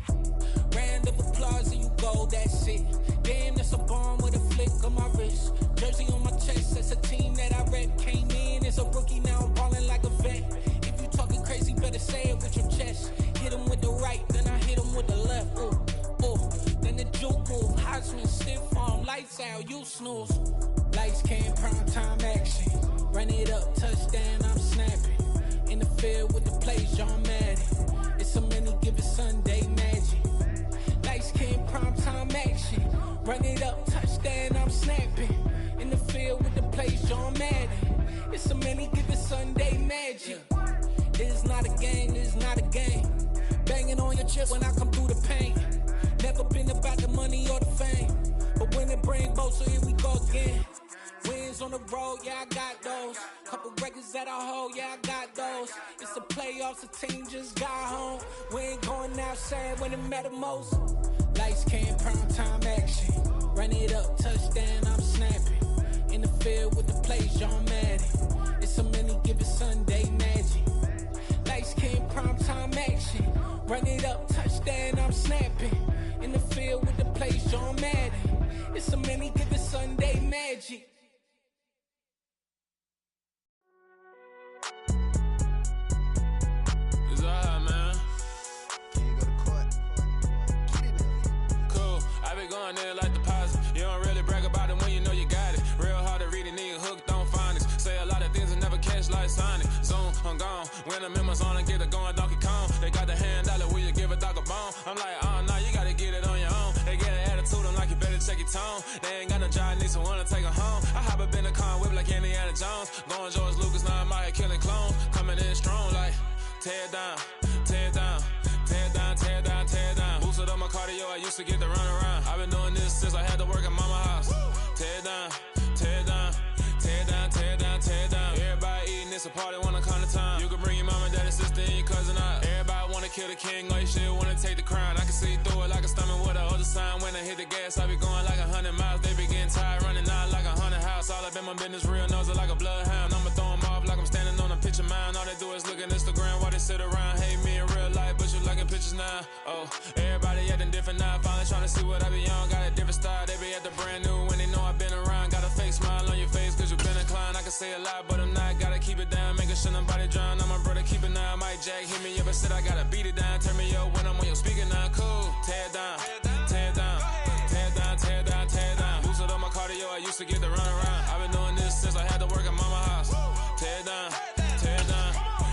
Round of applause and you go, that's it. Damn, that's a bomb with a flick on my wrist. Jersey on my chest, that's a team that I rep. Came in as a rookie, now I'm ballin' like a vet. If you talking crazy, better say it with your chest. Hit him with the right, then I hit him with the left. Ooh, ooh. Then the juke move, high swing, stiff arm, lights out, you snooze. Lights came, prime time action. Run it up, touchdown, I'm snapping. In the field with the plays, John Madden. It's a many given Sunday magic. Lights came, prime time action. Run it up, touchdown, I'm snapping. In the field with the plays, John Madden. It's a many given Sunday magic. This is not a game, this is not a game. Banging on your chest when I come through the paint. Never been about the money or the fame. But when it bring both, so here we go again. Wins on the road, yeah, I got those. Couple records that I hold, yeah, I got those. It's the playoffs, the team just got home. We ain't going outside when it matter most. Lights came, prime time action. Run it up, touchdown, I'm snapping. In the field with the plays, John Madden. It's a many given Sunday magic. Lights, skin, primetime action. Run it up, touchdown, I'm snapping. In the field with the plays, John Madden. It's a many given Sunday magic. It's alright, man. Can you go to court? Get in there. Cool, I been going there like deposit. You don't really brag about it when you know you got it. Real hard to read a nigga hooked on phonics. Say a lot of things and never catch like Sonic. Zoom, I'm gone. When I'm in my zone, I get it going Donkey Kong. They got the hand dollar, will you give a dog a bone? I'm like, oh no, you gotta get it on your own. They get an attitude, I'm like, you better check your tone. They ain't got no job, need someone to take her home. I hop up in the car, whip like Indiana Jones. Going George Lucas, now I'm out here killing clones. Coming in strong like, tear down, tear down, tear down, tear down, tear down. Boosted up my cardio, I used to get to run around. I've been doing this since I had to work at mama house. Tear down, tear down, tear down, tear down, tear down. Everybody eating, it's a party, wanna come to time. You can bring your mama, daddy, sister, and your cousin out. Everybody wanna kill the king, or you shit wanna take the crown. I can see through it like a stomach with a other sign. When I hit the gas, I be going like 100 miles. They be getting tired, running out like 100 house. All up in my business, real nose like a bloodhound. I'ma throw them off like I'm standing on a picture mound. All they do is look at Instagram while they sit around. Hate me in real life, but you liking pictures now. Oh, everybody acting different now. Finally trying to see what I be on. Got a different style, they be at the brand new when they know I've been around. Got a fake smile on your face cause you been inclined. I can say a lot, but I'm not. Gotta keep it down, making sure nobody drown. I'm my brother, keep it now. Mike Jack hit me up and said I gotta beat it down. Turn me up when I'm on your speaker now. Cool, tear down, tear down, tear down, tear down, tear down. Boosted up my cardio, I used to get to run around. I've been doing this since I had to work at mama house. Tear down, tear down,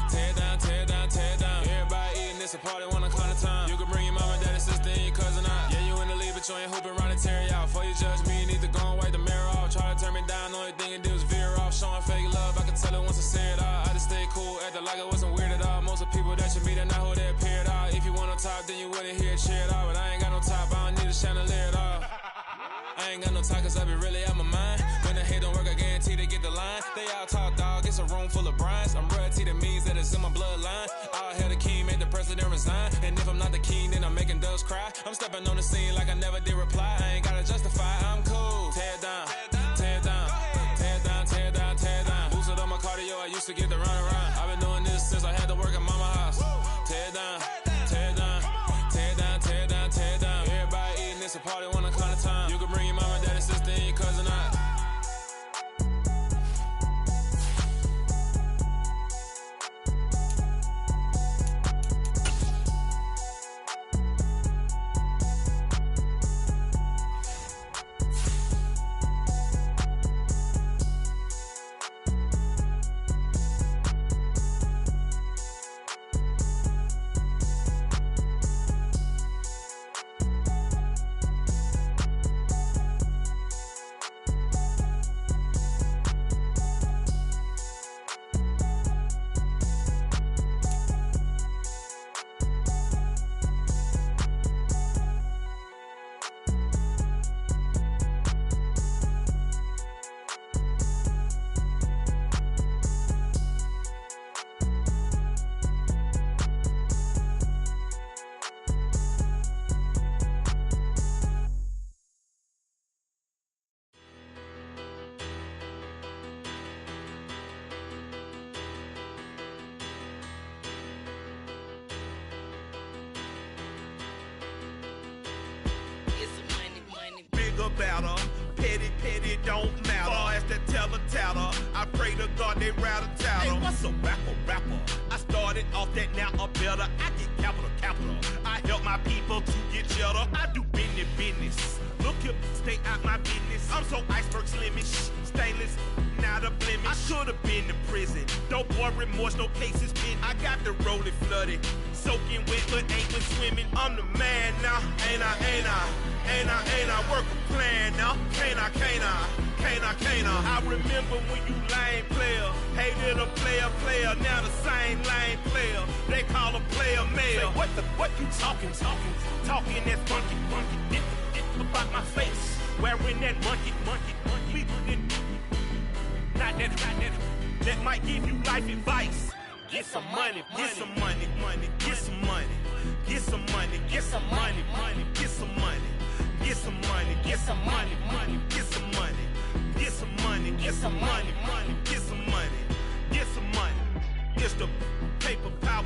tear down, tear down, tear down. Everybody eating, it's a party, wanna come to time. You can bring your mama, daddy, sister, and your cousin out. Yeah, you in the league, but you ain't hooping around and tear you out. Before you judge me, you need to go and wipe the mirror off. Try to turn me down, only thing it do is veer off. Showing fake love, I can tell it once I say it all. I just stay cool, acting like it wasn't weird at all. Most of the people that you meet are not who they appear at all. If you want on top, then you wouldn't hear it cheer at all. But I ain't got no top, I don't need a chandelier at all. I ain't got no time cause I be really out my mind. When the hate don't work, I guarantee they get the line. They all talk dog, it's a room full of brines. I'm royalty, that means that it's in my bloodline. All hell the king, made the president resign. And if I'm not the king, then I'm making doves cry. I'm stepping on the scene like I never did reply. I ain't gotta justify, I'm cool. Tear down, tear down, tear down, tear down, tear down. Boosted up my cardio, I used to get to run around. I've been doing this since I had to work at mama house. Tear down, tear down, tear down, tear down, tear down. Everybody eating, it's a party, wanna come to time. You can bring your mama, daddy, sister, and your cousin out. Better, petty, don't matter. Far as the teller, I pray to God they rattle tattle. Hey, what's a rapper? I started off that, now I'm better. I get capital. I help my people to get cheddar. I do business. Look here, stay out my business. I'm so iceberg slimish, stainless, not a blemish. I should've been in prison. Don't boy remorse, no cases pinned. I got the rolling flooded, soaking wet, but ain't been swimming. I'm the man now, ain't I work a plan now, can't I? I remember when you lame player, hated a player, now the same lame player, they call a player male. Say, what you talking that funky, about my face, wearing that monkey, we didn't, not that might give you life advice. Get some money, get some money, get some money, get some money, get some money, get some money. Get some money, get some money, get some money, get some money, get some money, get some money, get some money. It's the paper power.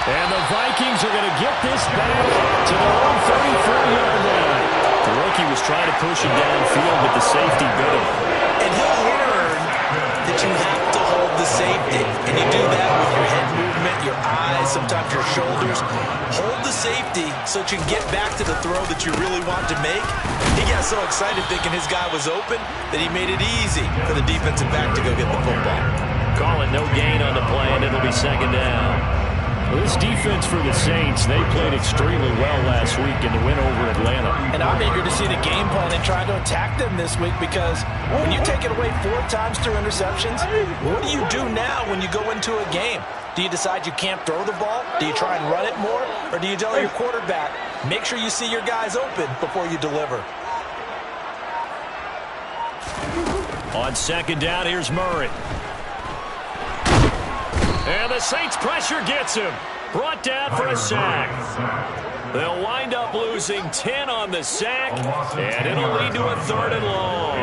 And the Vikings are going to get this back to their own 34-yard line. The rookie was trying to push him downfield, but the safety bit him. And he'll learn that you have to hold the safety. And you do that with your head movement, your eyes, sometimes your shoulders. Hold the safety so that you can get back to the throw that you really want to make. He got so excited thinking his guy was open that he made it easy for the defensive back to go get the football. Call it no gain on the play, and it'll be second down. Well, this defense for the Saints, they played extremely well last week in the win over Atlanta. And I'm eager to see the game plan and try to attack them this week, because when you take it away 4 times through interceptions, what do you do now when you go into a game? Do you decide you can't throw the ball? Do you try and run it more? Or do you tell your quarterback, make sure you see your guys open before you deliver? On second down, here's Murray. And the Saints pressure gets him. Brought down for a sack. They'll wind up losing 10 on the sack, and it'll lead to a 3rd and long.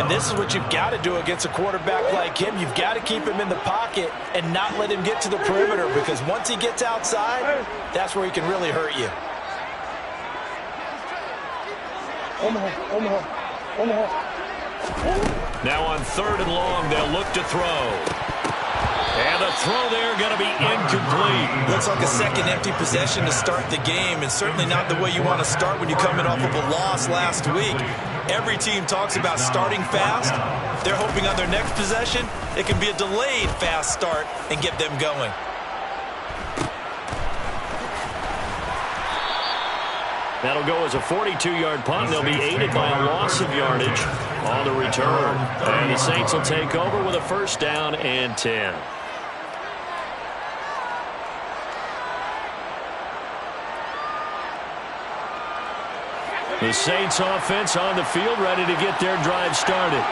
And this is what you've got to do against a quarterback like him. You've got to keep him in the pocket and not let him get to the perimeter, because once he gets outside, that's where he can really hurt you. Now on 3rd and long, they'll look to throw. And the throw there going to be incomplete. Looks like a second empty possession to start the game, and certainly not the way you want to start when you're coming off of a loss last week. Every team talks about starting fast. They're hoping on their next possession it can be a delayed fast start and get them going. That'll go as a 42-yard punt. They'll be aided by a loss of yardage on the return. And the Saints will take over with a 1st down and 10. The Saints offense on the field, ready to get their drive started.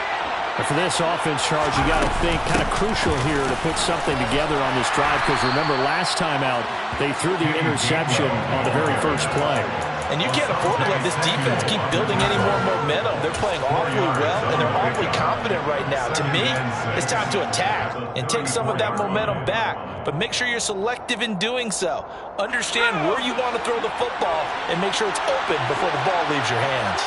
And for this offense, Charles, you got to think kind of crucial here to put something together on this drive, because remember last time out they threw the interception on the very first play. And you can't afford to let this defense keep building any more momentum. They're playing awfully well, and they're awfully confident right now. To me, it's time to attack and take some of that momentum back. But make sure you're selective in doing so. Understand where you want to throw the football and make sure it's open before the ball leaves your hands.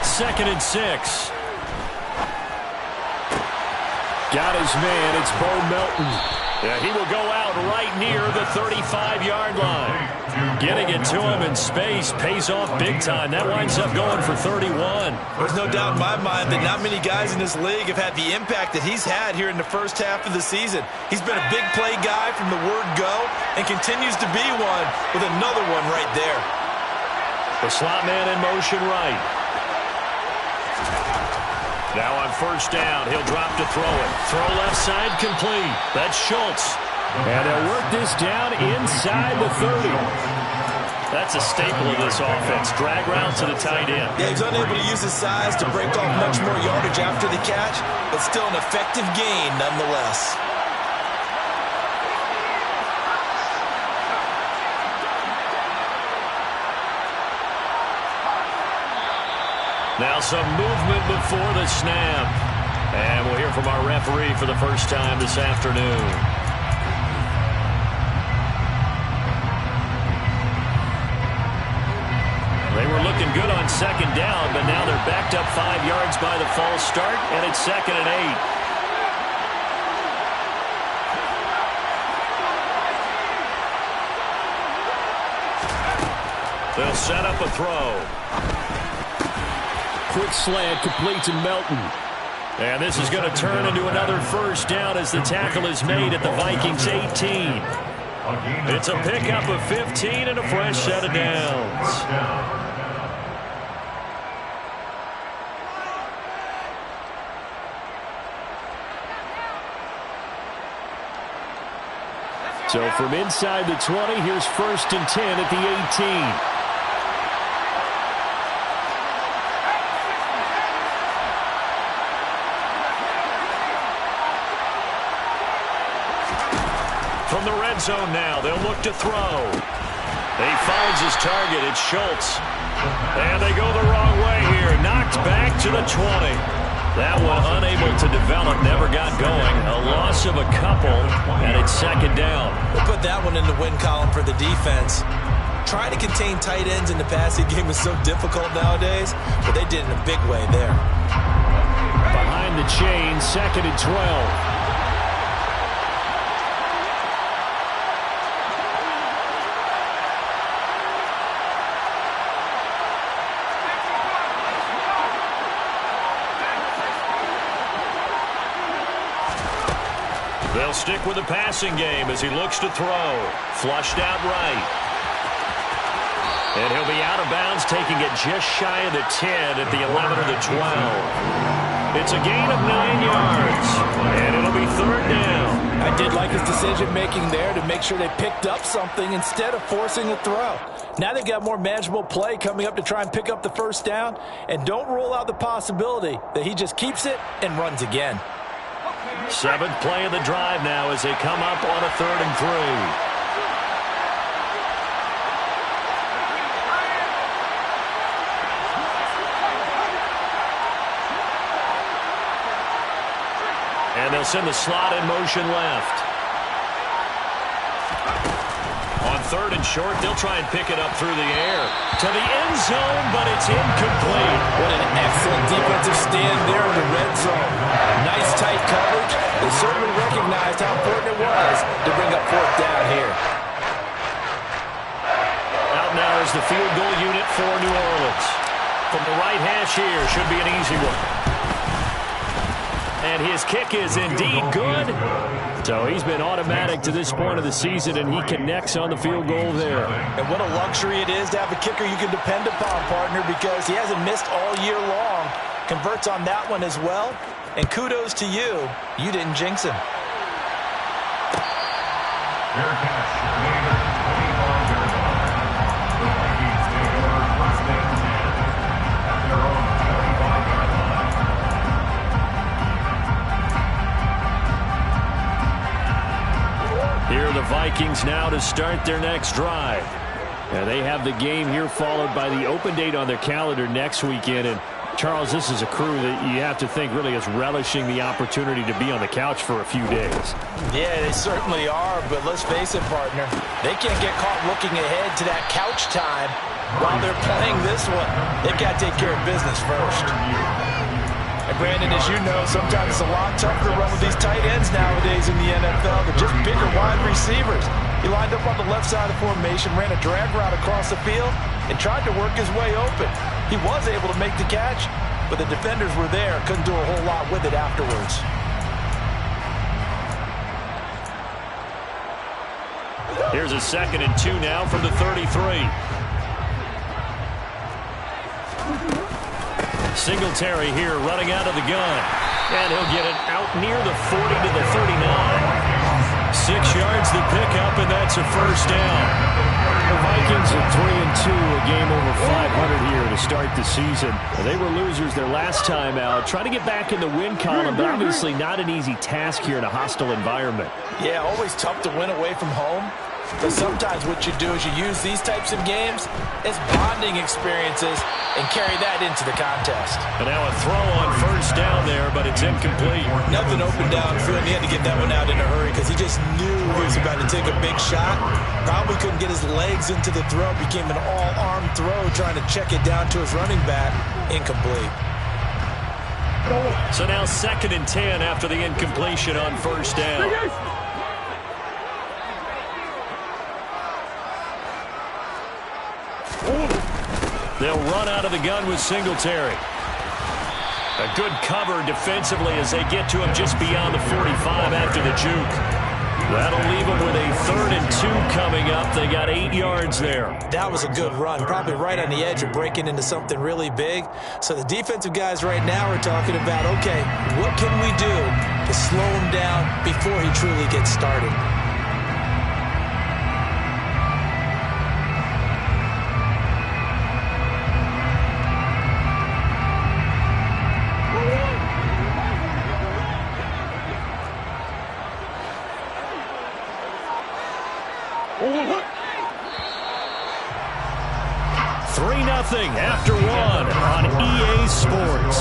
Second and 6. Got his man. It's Bo Melton. Yeah, he will go out right near the 35-yard line. Getting it to him in space pays off big time. That winds up going for 31. There's no doubt in my mind that not many guys in this league have had the impact that he's had here in the first half of the season. He's been a big play guy from the word go and continues to be one with another one right there. The slot man in motion right. Now on 1st down, he'll drop to throw it. Throw left side complete. That's Schultz. And they'll work this down inside the 30. That's a staple of this offense. Drag route to the tight end. Yeah, he's unable to use his size to break off much more yardage after the catch, but still an effective gain nonetheless. Now some movement before the snap. And we'll hear from our referee for the first time this afternoon. They were looking good on 2nd down, but now they're backed up 5 yards by the false start, and it's 2nd and 8. They'll set up a throw. Quick slant completes to Melton. And this is going to turn into another 1st down as the tackle is made at the Vikings 18. It's a pickup of 15 and a fresh set of downs. So from inside the 20, here's 1st and 10 at the 18. From the red zone now, they'll look to throw. He finds his target. It's Schultz. And they go the wrong way here. Knocked back to the 20. That one unable to develop, never got going. A loss of a couple, and it's second down. We'll put that one in the win column for the defense. Trying to contain tight ends in the passing game is so difficult nowadays, but they did it in a big way there. Behind the chain, second and 12. They'll stick with the passing game as he looks to throw. Flushed out right. And he'll be out of bounds, taking it just shy of the 10 at the 11 or the 12. It's a gain of 9 yards, and it'll be third down. I did like his decision-making there to make sure they picked up something instead of forcing a throw. Now they've got more manageable play coming up to try and pick up the first down, and don't rule out the possibility that he just keeps it and runs again. Seventh play of the drive now as they come up on a 3rd and 3. And they'll send the slot in motion left. On 3rd and short, they'll try and pick it up through the air to the end zone, but it's incomplete. What an excellent defensive stand there in the red zone. Nice tight coverage. They certainly recognized how important it was to bring up 4th down here. Out now is the field goal unit for New Orleans. From the right hash here, should be an easy one. And his kick is indeed good. So he's been automatic to this point of the season, and he connects on the field goal there. And what a luxury it is to have a kicker you can depend upon, partner, because he hasn't missed all year long. Converts on that one as well. And kudos to you. You didn't jinx him. Here are the Vikings now to start their next drive. And they have the game here followed by the open date on their calendar next weekend. And Charles, this is a crew that you have to think really is relishing the opportunity to be on the couch for a few days. Yeah, they certainly are, but let's face it, partner. They can't get caught looking ahead to that couch time while they're playing this one. They've got to take care of business first. And Brandon, as you know, sometimes it's a lot tougher to run with these tight ends nowadays in the NFL. They're just bigger wide receivers. He lined up on the left side of the formation, ran a drag route across the field, and tried to work his way open. He was able to make the catch, but the defenders were there, couldn't do a whole lot with it afterwards. Here's a 2nd and 2 now from the 33. Singletary here running out of the gun. And he'll get it out near the 40 to the 39. 6 yards the pickup, and that's a first down. The Vikings are 3-2, a game over 500 here to start the season. They were losers their last time out. Trying to get back in the win column, but obviously not an easy task here in a hostile environment. Yeah, always tough to win away from home. But sometimes what you do is you use these types of games as bonding experiences and carry that into the contest. And now a throw on first down there, but it's incomplete. Nothing open downfield. He had to get that one out in a hurry because he just knew he was about to take a big shot. Probably couldn't get his legs into the throw. Became an all-arm throw trying to check it down to his running back. Incomplete. So now 2nd and 10 after the incompletion on first down. They'll run out of the gun with Singletary. A good cover defensively as they get to him just beyond the 45 after the juke. That'll leave them with a 3rd and 2 coming up. They got 8 yards there. That was a good run, probably right on the edge of breaking into something really big. So the defensive guys right now are talking about, okay, what can we do to slow him down before he truly gets started? After one on EA Sports.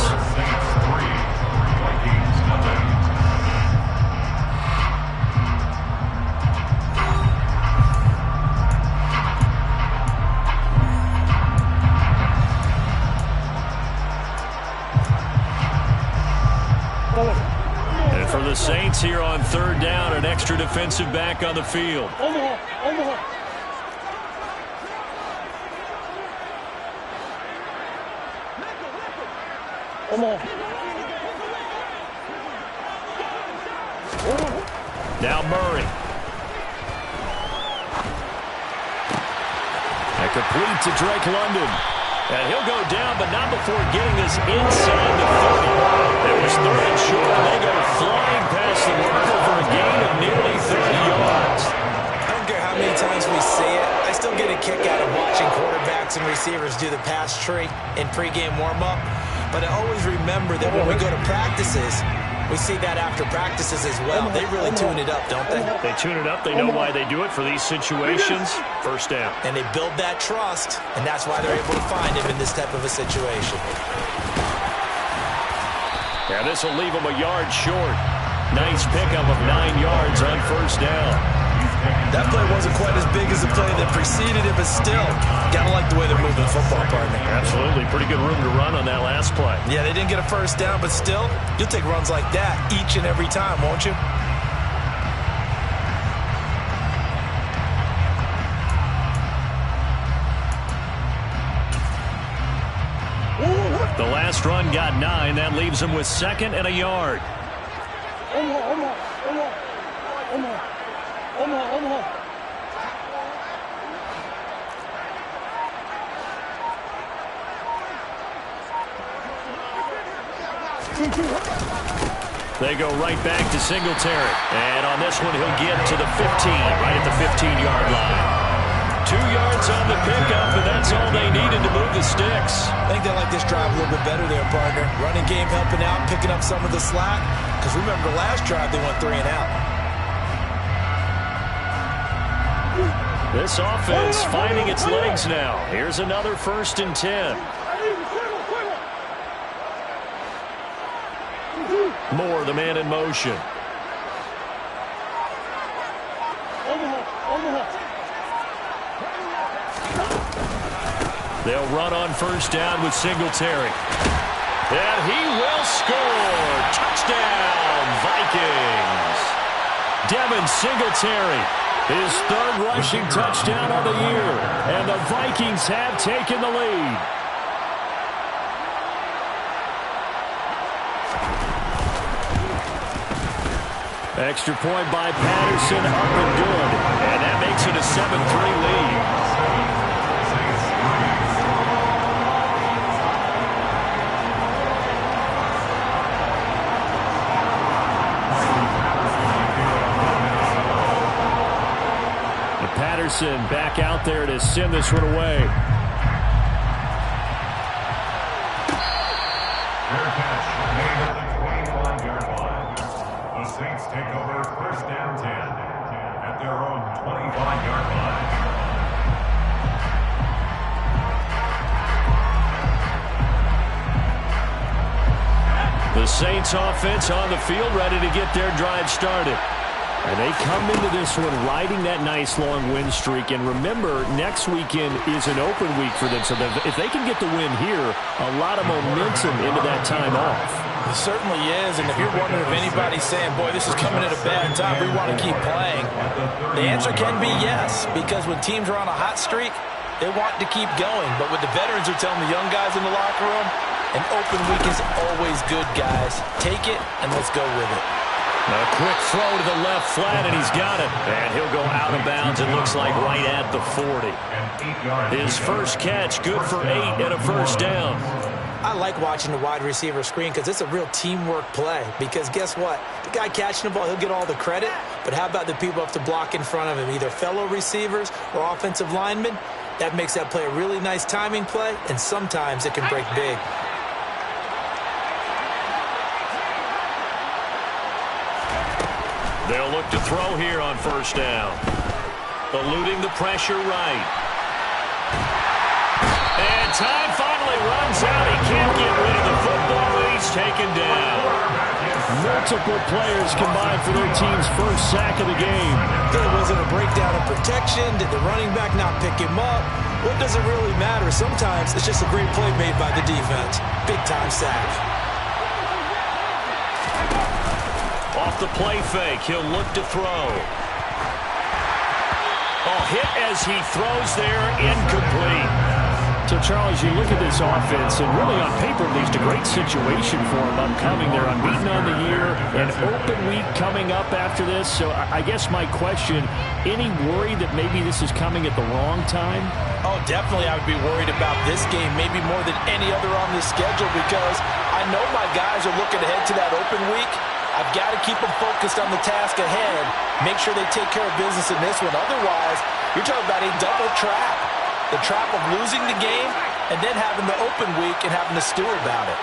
And for the Saints here on third down, an extra defensive back on the field. Now Murray. And complete to Drake London. And he'll go down, but not before getting this inside the 30. It was third and short, and they go flying past the marker for a gain of nearly 30 yards. I don't care how many times we see it. I still get a kick out of watching quarterbacks and receivers do the pass tree in pregame warm-up. But I always remember that when we go to practices, we see that after practices as well. They really tune it up, don't they? They tune it up. They know why they do it for these situations. First down. And they build that trust, and that's why they're able to find him in this type of a situation. Yeah, this will leave him a yard short. Nice pickup of 9 yards on first down. That play wasn't quite as big as the play that preceded it, but still, gotta like the way they're moving the football, partner. Absolutely. Pretty good room to run on that last play. Yeah, they didn't get a first down, but still, you'll take runs like that each and every time, won't you? The last run got 9. That leaves him with second and a yard. They go right back to Singletary. And on this one, he'll get to the 15, right at the 15-yard line. 2 yards on the pickup, and that's all they needed to move the sticks. I think they like this drive a little bit better there, partner. Running game helping out, picking up some of the slack. Because remember, the last drive, they went 3 and out. This offense finding its legs now. Here's another 1st and 10. Moore, the man in motion. They'll run on first down with Singletary. And he will score. Touchdown, Vikings. Devin Singletary, his 3rd rushing touchdown of the year. And the Vikings have taken the lead. Extra point by Patterson, up and good. And that makes it a 7-3 lead. Patterson back out there to send this one away. Fair catch made at the 21-yard line. The Saints take over 1st and 10 at their own 25-yard line. The Saints offense on the field, ready to get their drive started. And they come into this one riding that nice long win streak. And remember, next weekend is an open week for them. So if they can get the win here, a lot of momentum into that time off. It certainly is. And if you're wondering if anybody's saying, boy, this is coming at a bad time, we want to keep playing, the answer can be yes. Because when teams are on a hot streak, they want to keep going. But what the veterans are telling the young guys in the locker room, an open week is always good, guys. Take it, and let's go with it. A quick throw to the left flat, and he's got it. And he'll go out of bounds, it looks like, right at the 40. His first catch, good for 8 and a first down. I like watching the wide receiver screen because it's a real teamwork play. Because guess what? The guy catching the ball, he'll get all the credit. But how about the people up to block in front of him, either fellow receivers or offensive linemen? That makes that play a really nice timing play, and sometimes it can break big. They'll look to throw here on first down. Eluding the pressure right. And time finally runs out. He can't get rid of the football, and he's taken down. Multiple players combined for their team's first sack of the game. Was it a breakdown in protection? Did the running back not pick him up? What does it really matter? Sometimes it's just a great play made by the defense. Big-time sack. Off the play fake, he'll look to throw. Oh, hit as he throws there, incomplete. So, Charles, you look at this offense, and really on paper, at least a great situation for them upcoming. They're unbeaten on the year, an open week coming up after this. So I guess my question, any worry that maybe this is coming at the wrong time? Oh, definitely I would be worried about this game, maybe more than any other on this schedule, because I know my guys are looking ahead to that open week. I've got to keep them focused on the task ahead, make sure they take care of business in this one. Otherwise, you're talking about a double trap. The trap of losing the game and then having the open week and having to stew about it.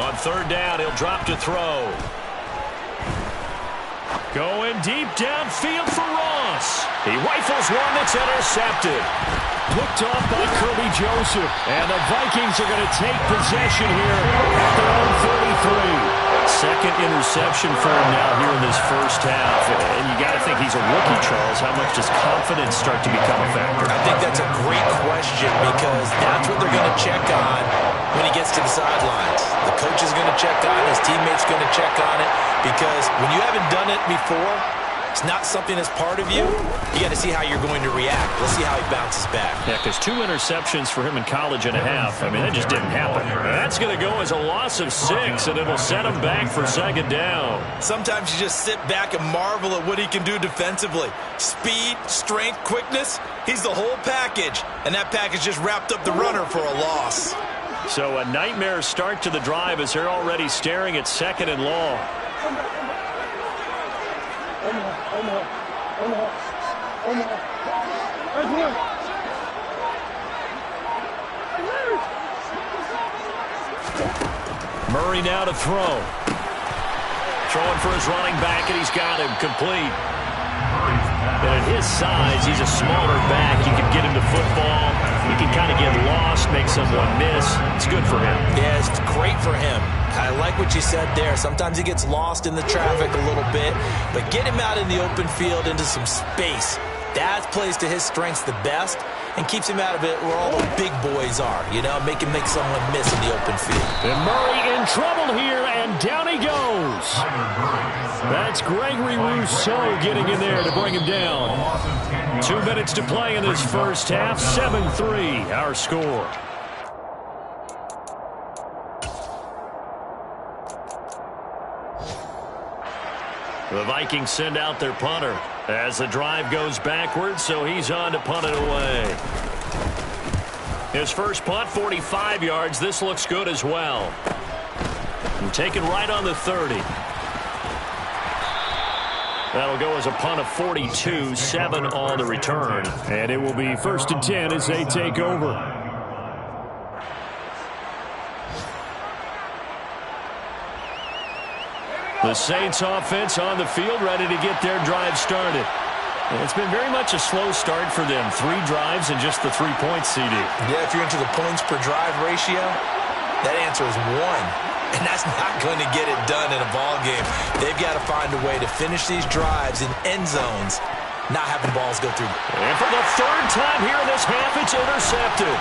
On third down, he'll drop to throw. Going deep downfield for Ross. He rifles one that's intercepted. Picked off by Kirby Joseph. And the Vikings are going to take possession here at their own 33. Second interception for him now here in this first half. And you got to think he's a rookie, Charles. How much does confidence start to become a factor? I think that's a great question because that's what they're going to check on when he gets to the sidelines. The coach is going to check on it. His teammates going to check on it because when you haven't done it before, it's not something that's part of you. You got to see how you're going to react. Let's see how he bounces back. Yeah, because 2 interceptions for him in college and a half. I mean, that just didn't happen. That's going to go as a loss of 6, and it'll set him back for second down. Sometimes you just sit back and marvel at what he can do defensively. Speed, strength, quickness. He's the whole package, and that package just wrapped up the runner for a loss. So a nightmare start to the drive as they're already staring at second and long. Murray now to throw. Throwing for his running back, and he's got him complete. And at his size, he's a smaller back. You can get him to football. He can kind of get lost, make someone miss. It's good for him. Yeah, it's great for him. I like what you said there. Sometimes he gets lost in the traffic a little bit, but get him out in the open field into some space. That plays to his strengths the best and keeps him out of it where all the big boys are, you know, make someone miss in the open field. And Murray in trouble here, and down he goes. That's Gregory Rousseau getting in there to bring him down. 2 minutes to play in this first half. 7-3, our score. The Vikings send out their punter as the drive goes backwards, so he's on to punt it away. His first punt, 45 yards. This looks good as well. And taken right on the 30. That'll go as a punt of 42, 7 on the return. And it will be 1st and 10 as they take over. The Saints offense on the field, ready to get their drive started. And it's been very much a slow start for them. 3 drives and just the 3 points, CD. Yeah, if you're into the points per drive ratio, that answer is 1. And that's not going to get it done in a ball game. They've got to find a way to finish these drives in end zones, not having balls go through. And for the 3rd time here in this half, it's intercepted.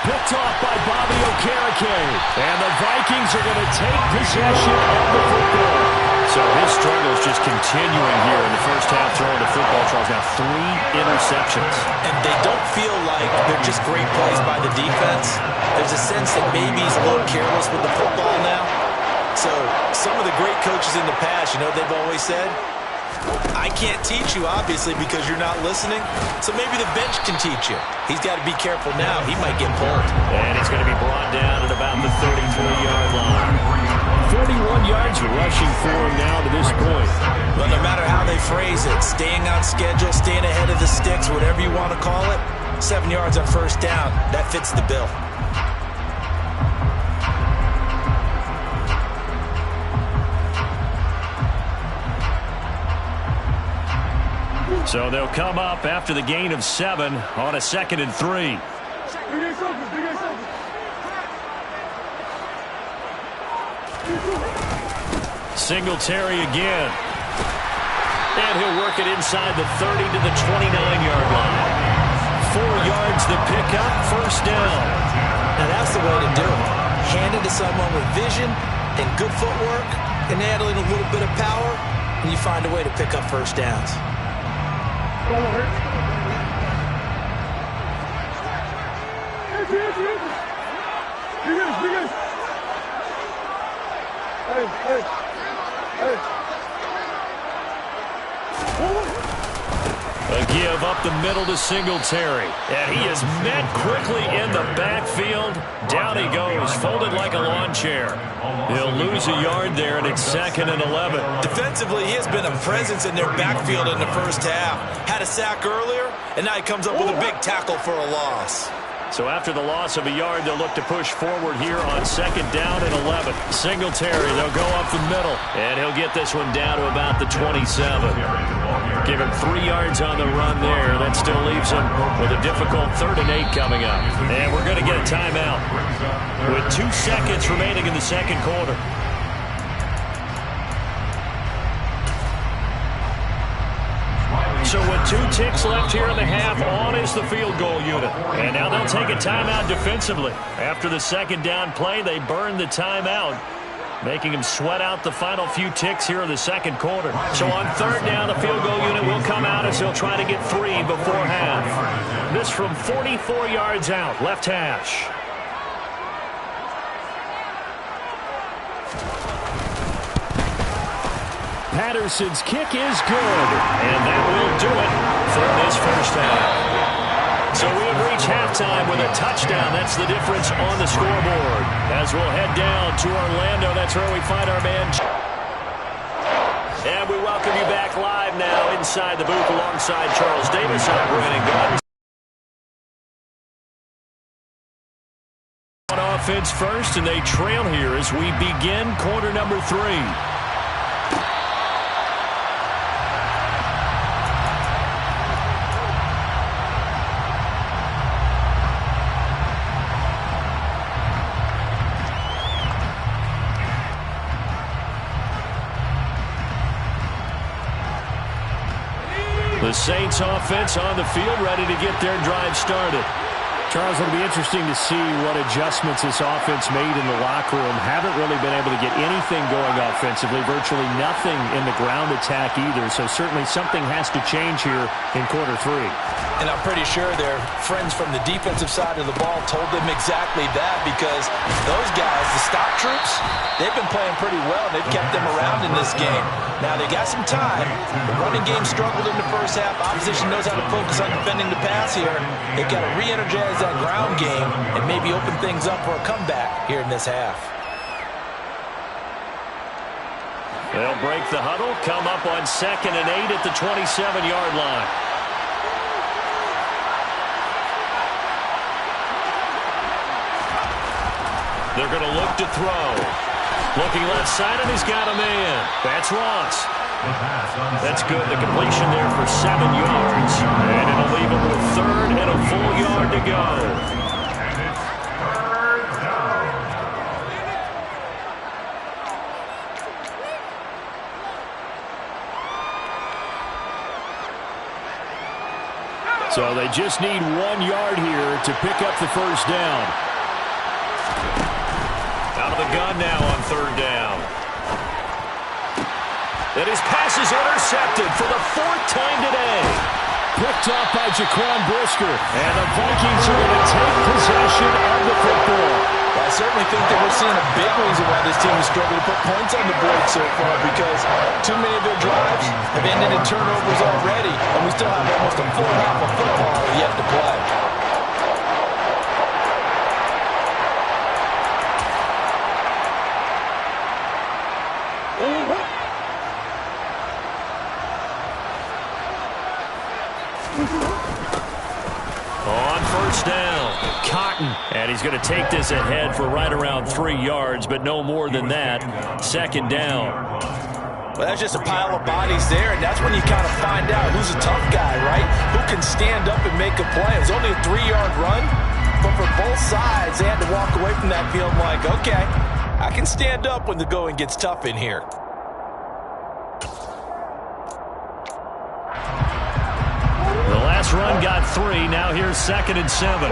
Picked off by Bobby Okereke. And the Vikings are going to take possession of the football. So his struggle is just continuing here in the first half throwing the football. Charles, now 3 interceptions. And they don't feel like they're just great plays by the defense. There's a sense that maybe he's a little careless with the football now. So some of the great coaches in the past, you know what they've always said? I can't teach you, obviously, because you're not listening. So maybe the bench can teach you. He's got to be careful now. He might get pulled. And he's going to be brought down at about the 33-yard line. 41 yards rushing for him now to this point. Well, no matter how they phrase it, staying on schedule, staying ahead of the sticks, whatever you want to call it, 7 yards on first down, that fits the bill. So they'll come up after the gain of 7 on a 2nd and 3. Singletary again. And he'll work it inside the 30 to the 29-yard line. 4 yards the pickup, first down. Now that's the way to do it. Hand it to someone with vision and good footwork and handling a little bit of power, and you find a way to pick up first downs. A give up the middle to Singletary. And he is met quickly in the backfield. Down he goes, folded like a lawn chair. He'll lose a yard there, and it's 2nd and 11. Defensively, he has been a presence in their backfield in the first half. Had a sack earlier, and now he comes up with a big tackle for a loss. So after the loss of a yard, they'll look to push forward here on 2nd down and 11. Singletary, they'll go up the middle, and he'll get this one down to about the 27. Give him 3 yards on the run there. That still leaves him with a difficult 3rd and 8 coming up. And we're going to get a timeout with 2 seconds remaining in the second quarter. So with 2 ticks left here in the half, on is the field goal unit. And now they'll take a timeout defensively. After the 2nd down play, they burn the timeout, making him sweat out the final few ticks here in the second quarter. So on 3rd down, the field goal unit will come out as he'll try to get 3 before half. This from 44 yards out, left hash. Patterson's kick is good, and that will do it for this first half. So we have reached halftime with a touchdown. That's the difference on the scoreboard. As we'll head down to Orlando, that's where we find our man. And we welcome you back live now inside the booth alongside Charles Davis. I'm Brandon Gunn. On offense first, and they trail here as we begin quarter number 3. The Saints offense on the field, ready to get their drive started. Charles, it'll be interesting to see what adjustments this offense made in the locker room. Haven't really been able to get anything going offensively, virtually nothing in the ground attack either. So certainly something has to change here in quarter 3. And I'm pretty sure their friends from the defensive side of the ball told them exactly that, because those guys, the stock troops, they've been playing pretty well. They've kept them around in this game. Now they got some time. The running game struggled in the first half. Opposition knows how to focus on defending the pass here. They've got to re-energize that ground game and maybe open things up for a comeback here in this half. They'll break the huddle, come up on 2nd and 8 at the 27-yard line. They're going to look to throw. Looking left side, and he's got a man. That's Ross. That's good. The completion there for 7 yards. And it'll leave him with 3rd and a full yard to go. So they just need 1 yard here to pick up the first down. Out of the gun now on 3rd down. And his pass is intercepted for the 4th time today. Picked off by Jaquan Brisker. And the Vikings are going to take possession of the football. Well, I certainly think that we're seeing a big reason why this team is struggling to put points on the board so far, because too many of their drives have ended in turnovers already, and we still have almost a full half of football yet to play. On 1st down, Cotton. And he's going to take this ahead for right around 3 yards, but no more than that. 2nd down. Well, that's just a pile of bodies there, and that's when you kind of find out who's a tough guy, right? Who can stand up and make a play. It was only a 3-yard run, but for both sides, they had to walk away from that field like, okay, I can stand up when the going gets tough in here. The last run got 3. Now here's 2nd and 7.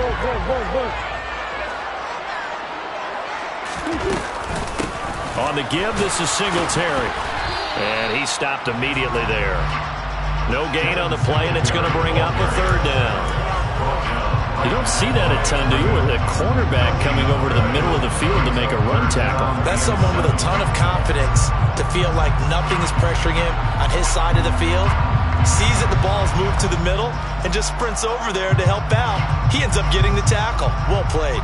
On the give, this is Singletary. And he stopped immediately there. No gain on the play, and it's going to bring up a 3rd down. You don't see that a ton, do you, with a cornerback coming over to the middle of the field to make a run tackle? That's someone with a ton of confidence to feel like nothing is pressuring him on his side of the field. Sees that the ball is moved to the middle and just sprints over there to help out. He ends up getting the tackle. Well played.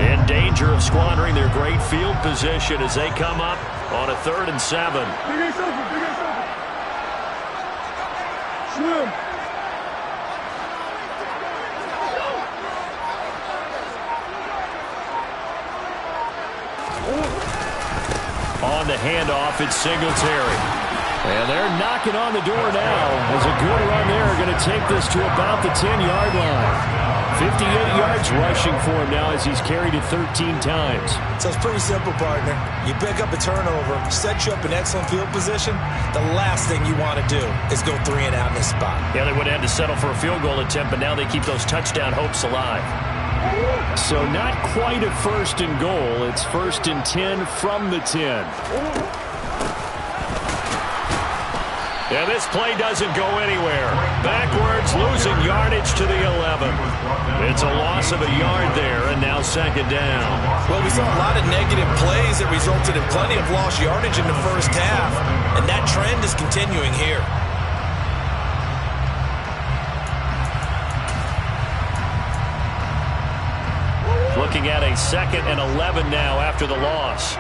In danger of squandering their great field position as they come up on a 3rd and 7. Swim. On the handoff, it's Singletary. And they're knocking on the door now. As a good run there, going to take this to about the 10-yard line. 58 yards rushing for him now as he's carried it 13 times. So it's pretty simple, partner. You pick up a turnover, set you up in excellent field position. The last thing you want to do is go 3 and out in this spot. Yeah, they would have had to settle for a field goal attempt, but now they keep those touchdown hopes alive. So not quite a 1st and goal. It's 1st and 10 from the 10. And this play doesn't go anywhere. Backwards, losing yardage to the 11. It's a loss of a yard there, and now 2nd down. Well, we saw a lot of negative plays that resulted in plenty of lost yardage in the first half, and that trend is continuing here. Looking at a 2nd and 11 now after the loss.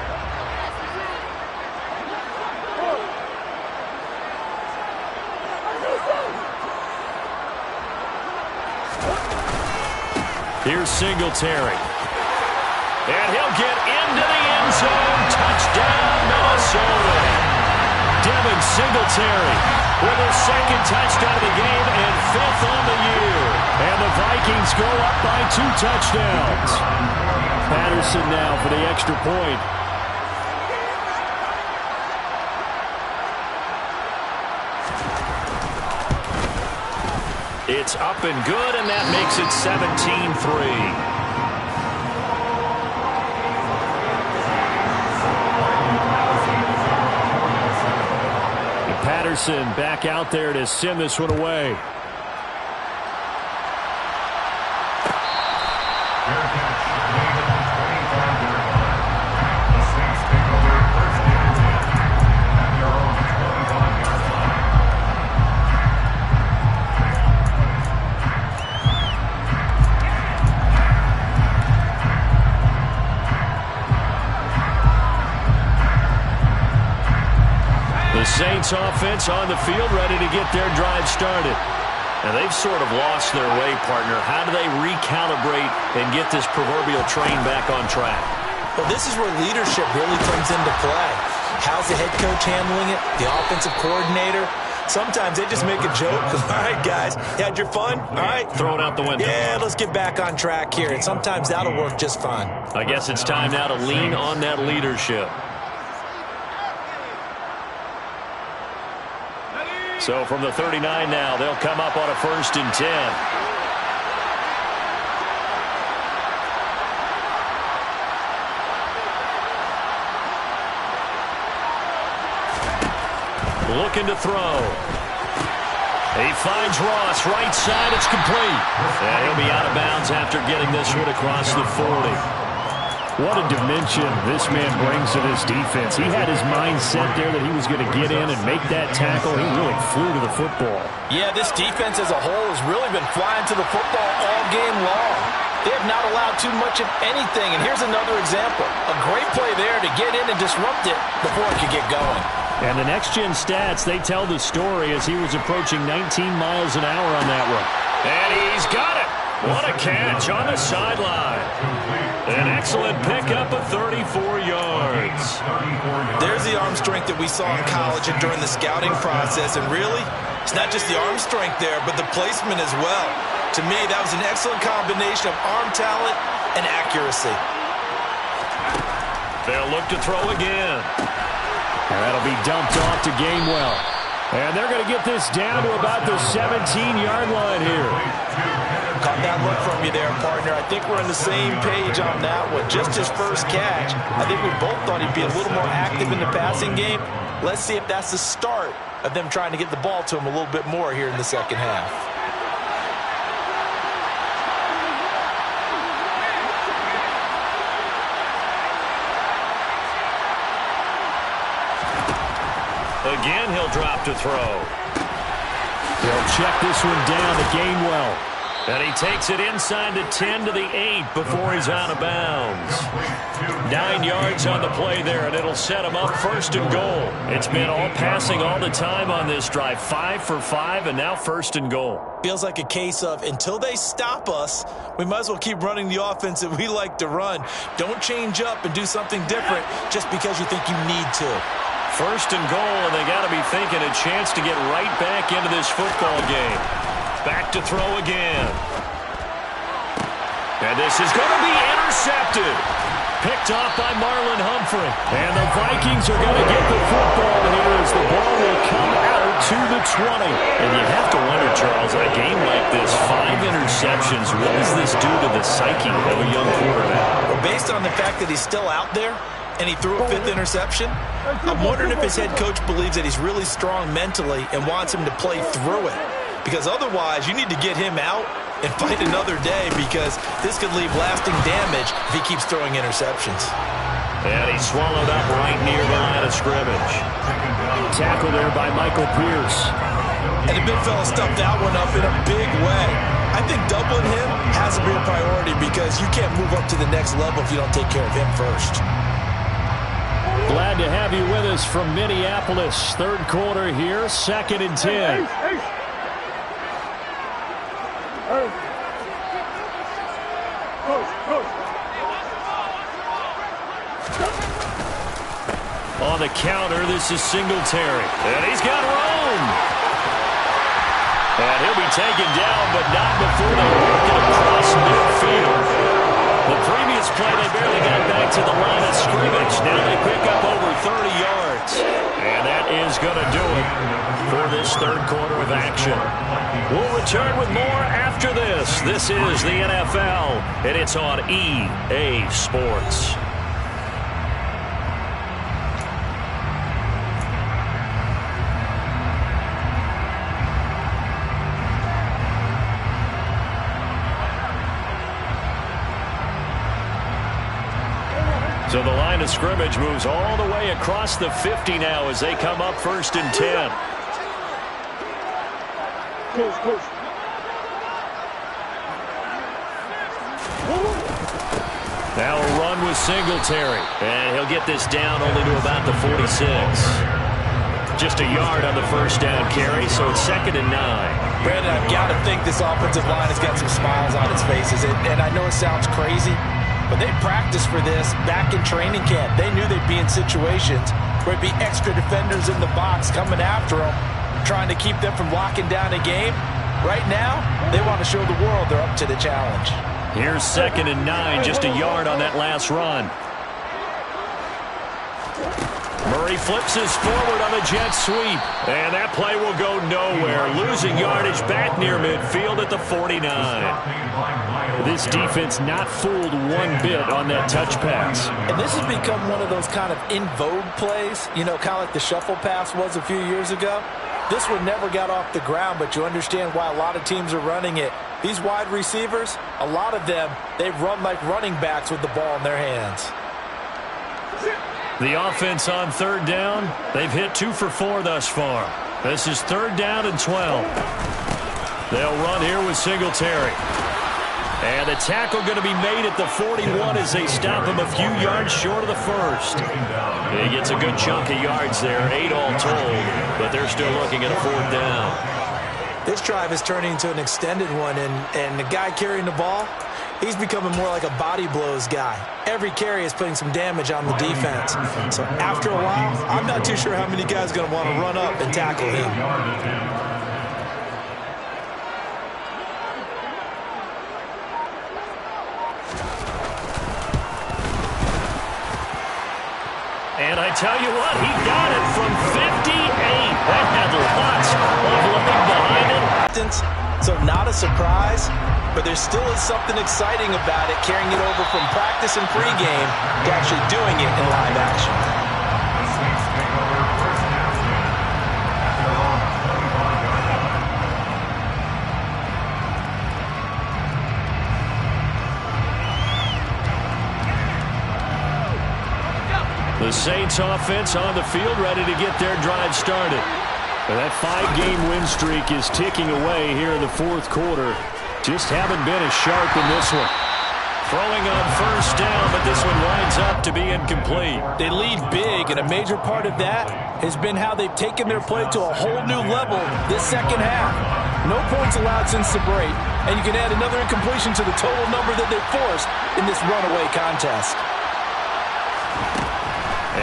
Here's Singletary. And he'll get into the end zone. Touchdown, Minnesota. Devin Singletary with his 2nd touchdown of the game and 5th on the year. And the Vikings go up by 2 touchdowns. Patterson now for the extra point. It's up and good, and that makes it 17-3. Patterson back out there to send this one away. Saints offense on the field, ready to get their drive started. And they've sort of lost their way, partner. How do they recalibrate and get this proverbial train back on track? Well, this is where leadership really comes into play. How's the head coach handling it? The offensive coordinator? Sometimes they just make a joke. All right, guys, you had your fun? All right. Throw it out the window. Yeah, let's get back on track here. And sometimes that'll work just fine. I guess it's time now to lean on that leadership. So from the 39 now, they'll come up on a 1st and 10. Looking to throw. He finds Ross, right side, it's complete. And he'll be out of bounds after getting this one across the 40. What a dimension this man brings to this defense. He had his mind set there that he was going to get in and make that tackle. He really flew to the football. Yeah, this defense as a whole has really been flying to the football all game long. They have not allowed too much of anything. And here's another example. A great play there to get in and disrupt it before it could get going. And the next-gen stats, they tell the story as he was approaching 19 miles an hour on that one. And he's got it. What a catch on the sideline. An excellent pickup of 34 yards. There's the arm strength that we saw in college and during the scouting process. And really, it's not just the arm strength there, but the placement as well. To me, that was an excellent combination of arm talent and accuracy. They'll look to throw again. And that'll be dumped off to Gainwell. And they're going to get this down to about the 17-yard line here. Caught that look from you there, partner. I think we're on the same page on that one. Just his first catch. I think we both thought he'd be a little more active in the passing game. Let's see if that's the start of them trying to get the ball to him a little bit more here in the second half. Again, he'll drop to throw. They'll check this one down to Gainwell. And he takes it inside the 10 to the 8 before he's out of bounds. 9 yards on the play there, and it'll set him up first and goal. It's been all passing all the time on this drive. 5 for 5, and now first and goal. Feels like a case of until they stop us, we might as well keep running the offense that we like to run. Don't change up and do something different just because you think you need to. First and goal, and they got to be thinking a chance to get right back into this football game. Back to throw again. And this is going to be intercepted. Picked off by Marlon Humphrey. And the Vikings are going to get the football here as the ball will come out to the 20. And you have to wonder, Charles, in a game like this, 5 interceptions, what does this do to the psyche of a young quarterback? Well, based on the fact that he's still out there, and he threw a 5th interception, I'm wondering if his head coach believes that he's really strong mentally and wants him to play through it. Because otherwise, you need to get him out and fight another day, because this could leave lasting damage if he keeps throwing interceptions. And he's swallowed up right near the line of scrimmage. Tackle there by Michael Pierce. And the big fella stuffed that one up in a big way. I think doubling him has to be a priority, because you can't move up to the next level if you don't take care of him first. Glad to have you with us from Minneapolis. Third quarter here, 2nd and 10. On the counter, this is Singletary. And he's got room. And he'll be taken down, but not before they work it across midfield. The previous play, they barely got back to the line of scrimmage. Now they pick up over 30 yards. And that is going to do it for this third quarter of action. We'll return with more after this. This is the NFL, and it's on EA Sports. So the line of scrimmage moves all the way across the 50 now as they come up 1st and 10. Now a run with Singletary. And he'll get this down only to about the 46. Just a yard on the first down carry, so it's 2nd and 9. Brandon, I've got to think this offensive line has got some smiles on its faces. And I know it sounds crazy, but they practiced for this back in training camp. They knew they'd be in situations where it'd be extra defenders in the box coming after them, trying to keep them from locking down a game. Right now, they want to show the world they're up to the challenge. Here's 2nd and 9, just a yard on that last run. Murray flips his forward on the jet sweep. And that play will go nowhere. Losing yardage back near midfield at the 49. This defense not fooled one bit on that touch pass. And this has become one of those kind of in vogue plays, you know, kind of like the shuffle pass was a few years ago. This one never got off the ground, but you understand why a lot of teams are running it. These wide receivers, a lot of them, they run like running backs with the ball in their hands. The offense on 3rd down, they've hit 2 for 4 thus far. This is 3rd down and 12. They'll run here with Singletary. And the tackle going to be made at the 41 as they stop him a few yards short of the first. He gets a good chunk of yards there, 8 all told, but they're still looking at a 4th down. This drive is turning into an extended one, and the guy carrying the ball, he's becoming more like a body blows guy. Every carry is putting some damage on the defense. So after a while, I'm not too sure how many guys are going to want to run up and tackle him. And I tell you what, he got it from 58. That had lots of loading behind it. So not a surprise, but there still is something exciting about it, carrying it over from practice and pregame to actually doing it in live action. The Saints take over first and 10 at their own 25-yard line. The Saints offense on the field, ready to get their drive started. But that 5-game win streak is ticking away here in the fourth quarter. Just haven't been as sharp in this one. Throwing on first down, but this one winds up to be incomplete. They lead big, and a major part of that has been how they've taken their play to a whole new level this second half. No points allowed since the break, and you can add another incompletion to the total number that they forced in this runaway contest.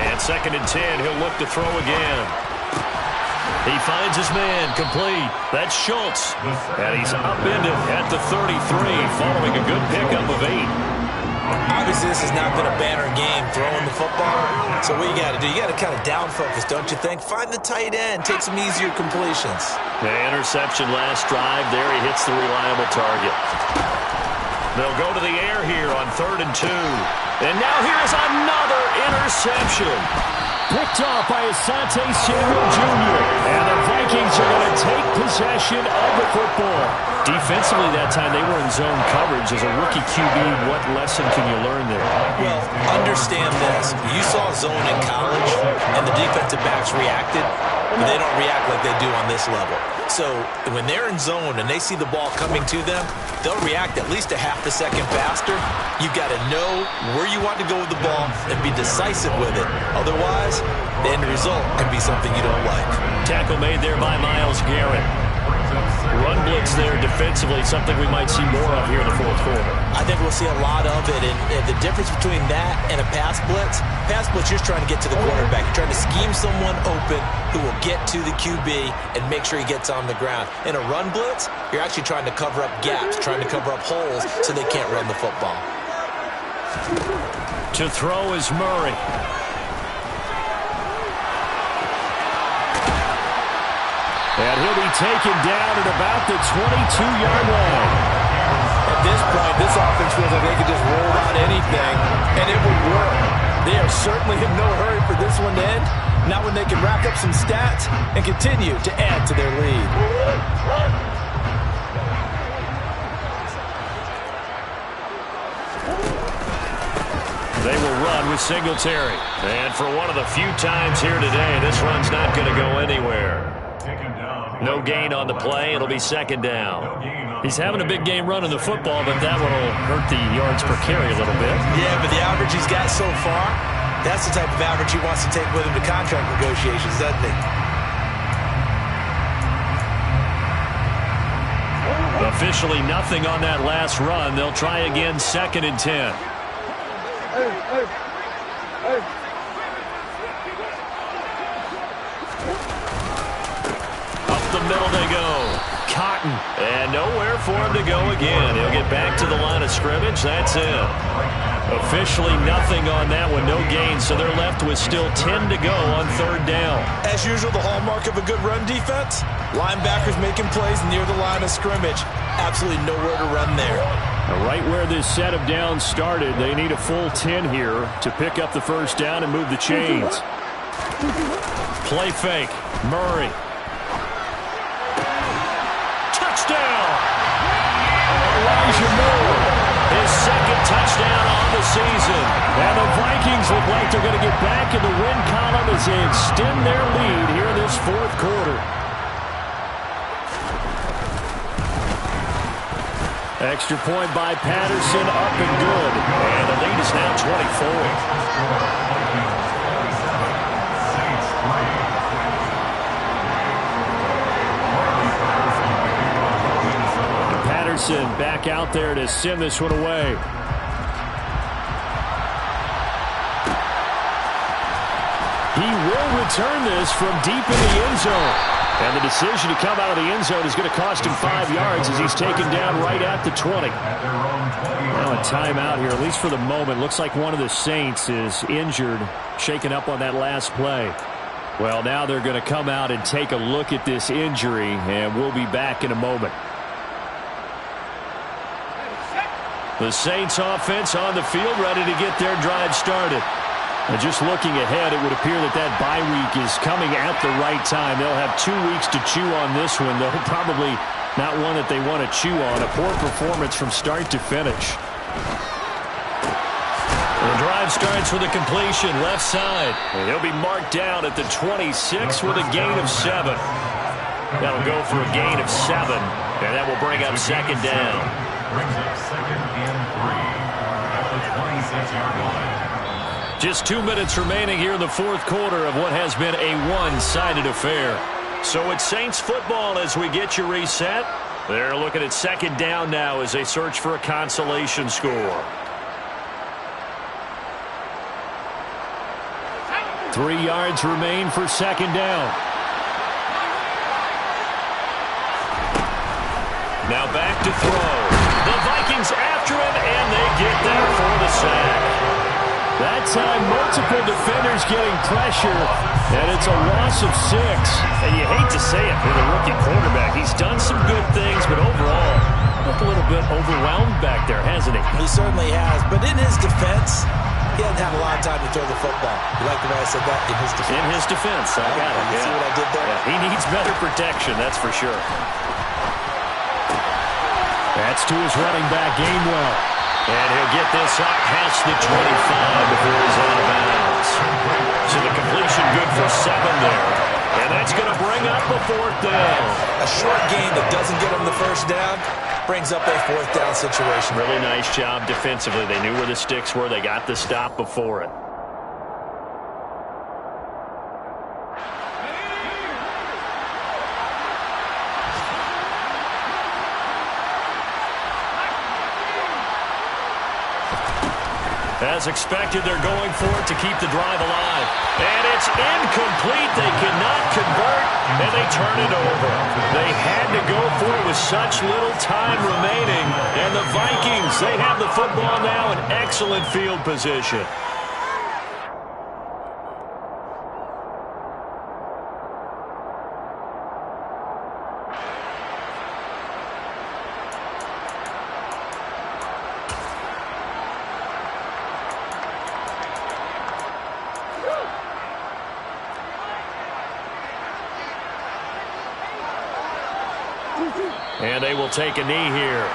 And 2nd and 10, he'll look to throw again. He finds his man, complete. That's Schultz. And he's upended at the 33, following a good pickup of 8. Obviously, this has not been a banner game throwing the football. So what you got to do, you got to kind of down focus, don't you think? Find the tight end, take some easier completions. The interception last drive. There he hits the reliable target. They'll go to the air here on 3rd and 2. And now here's another interception. Picked off by Asante Samuel Jr. And the Vikings are going to take possession of the football. Defensively that time, they were in zone coverage. As a rookie QB, what lesson can you learn there? Well, understand this. You saw zone in college, and the defensive backs reacted, but they don't react like they do on this level. So when they're in zone and they see the ball coming to them, they'll react at least a half a second faster. You've got to know where you want to go with the ball and be decisive with it. Otherwise, the end result can be something you don't like. Tackle made there by Myles Garrett. Run blitz there defensively, something we might see more of here in the fourth quarter. I think we'll see a lot of it, and the difference between that and a pass blitz, you're trying to get to the quarterback. You're trying to scheme someone open who will get to the QB and make sure he gets on the ground. In a run blitz, you're actually trying to cover up gaps, trying to cover up holes so they can't run the football. To throw is Murray. And he'll be taken down at about the 22-yard line. At this point, this offense feels like they could just roll out anything, and it would work. They are certainly in no hurry for this one to end, not when they can rack up some stats and continue to add to their lead. They will run with Singletary. And for one of the few times here today, this run's not going to go anywhere. No gain on the play. It'll be 2nd down. He's having a big game running the football, but that one will hurt the yards per carry a little bit. Yeah, but the average he's got so far, that's the type of average he wants to take with him to contract negotiations, doesn't he? Officially nothing on that last run. They'll try again, 2nd and 10. The middle they go. Cotton. And nowhere for him to go again. He'll get back to the line of scrimmage. That's it. Officially nothing on that one. No gain. So they're left with still 10 to go on 3rd down. As usual, the hallmark of a good run defense, linebackers making plays near the line of scrimmage. Absolutely nowhere to run there. Now, right where this set of downs started, they need a full 10 here to pick up the first down and move the chains. Play fake. Murray. Touchdown! Elijah Moore, his 2nd touchdown on the season. And the Vikings look like they're going to get back in the win column as they extend their lead here in this fourth quarter. Extra point by Patterson, up and good. And the lead is now 24. Back out there to send this one away. He will return this from deep in the end zone. And the decision to come out of the end zone is going to cost him 5 yards as he's taken down right at the 20. Now a timeout here, at least for the moment. Looks like one of the Saints is injured, shaken up on that last play. Well, now they're going to come out and take a look at this injury, and we'll be back in a moment. The Saints offense on the field, ready to get their drive started. And just looking ahead, it would appear that that bye week is coming at the right time. They'll have 2 weeks to chew on this one, though probably not one that they want to chew on. A poor performance from start to finish. The drive starts with a completion, left side. And he'll be marked down at the 26 with a gain of 7. That'll go for a gain of 7, and that will bring up second down. Brings up second and 3 at the 26-yard line. Just 2 minutes remaining here in the fourth quarter of what has been a one-sided affair. So it's Saints football as we get you reset. They're looking at second down now as they search for a consolation score. 3 yards remain for second down. Now back to throw. The Vikings after him, and they get there for the sack. That time, multiple defenders getting pressure, and it's a loss of 6. And you hate to say it for the rookie quarterback. He's done some good things, but overall, looked a little bit overwhelmed back there, hasn't he? He certainly has, but in his defense, he hasn't had a lot of time to throw the football. You like the way I said that? In his defense. In his defense, I got it. You see what I did there? Yeah, he needs better protection, that's for sure. That's to his running back, Gainwell. And he'll get this up past the 25 before he's out of bounds. So the completion good for 7 there. And that's going to bring up a 4th down. A short gain that doesn't get him the first down brings up a 4th down situation. Really nice job defensively. They knew where the sticks were. They got the stop before it. As expected, they're going for it to keep the drive alive. And it's incomplete. They cannot convert, and they turn it over. They had to go for it with such little time remaining. And the Vikings, they have the football now in excellent field position. And they will take a knee here.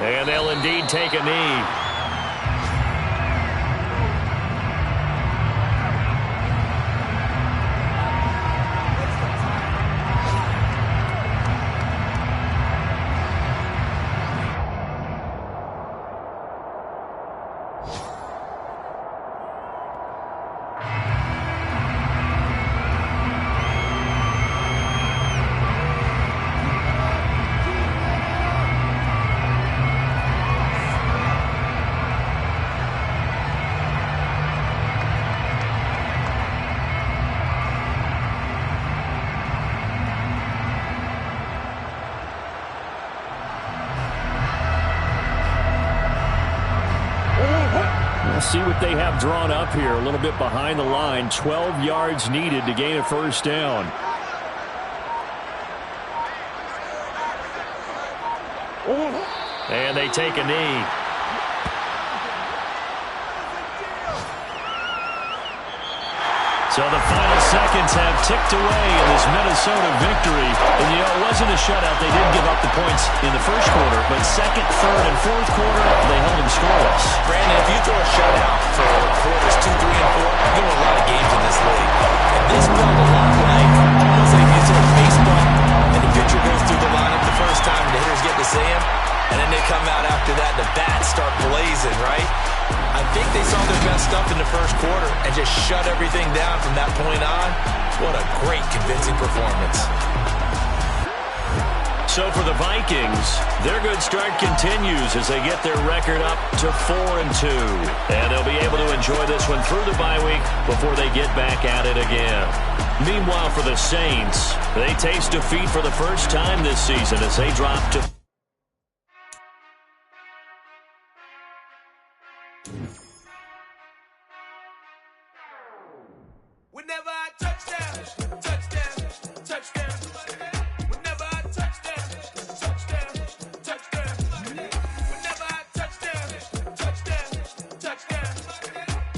And they'll indeed take a knee. See what they have drawn up here. A little bit behind the line. 12 yards needed to gain a first down. And they take a knee. So the final seconds have ticked away in this Minnesota victory. And, you know, it wasn't wasn't a shutout. They did give up the points in the first quarter, but second, third, and fourth quarter, they held them scoreless. Brandon, if you throw a shutout for quarters 2, 3, and 4, you're going to win a lot of games in this league. And this felt a lot like, almost like if you throw a baseball, and the pitcher goes through the lineup the first time, and the hitters get to see him, and then they come out after that, and the bats start blazing, right? I think they saw their best stuff in the first quarter and just shut everything down from that point on. What a great, convincing performance. So for the Vikings, their good start continues as they get their record up to 4-2. And they'll be able to enjoy this one through the bye week before they get back at it again. Meanwhile, for the Saints, they taste defeat for the first time this season as they drop to... Whenever I touchdown, touchdown, touchdown. Whenever I touchdown, touchdown, touchdown. Whenever I touchdown, touchdown, touchdown.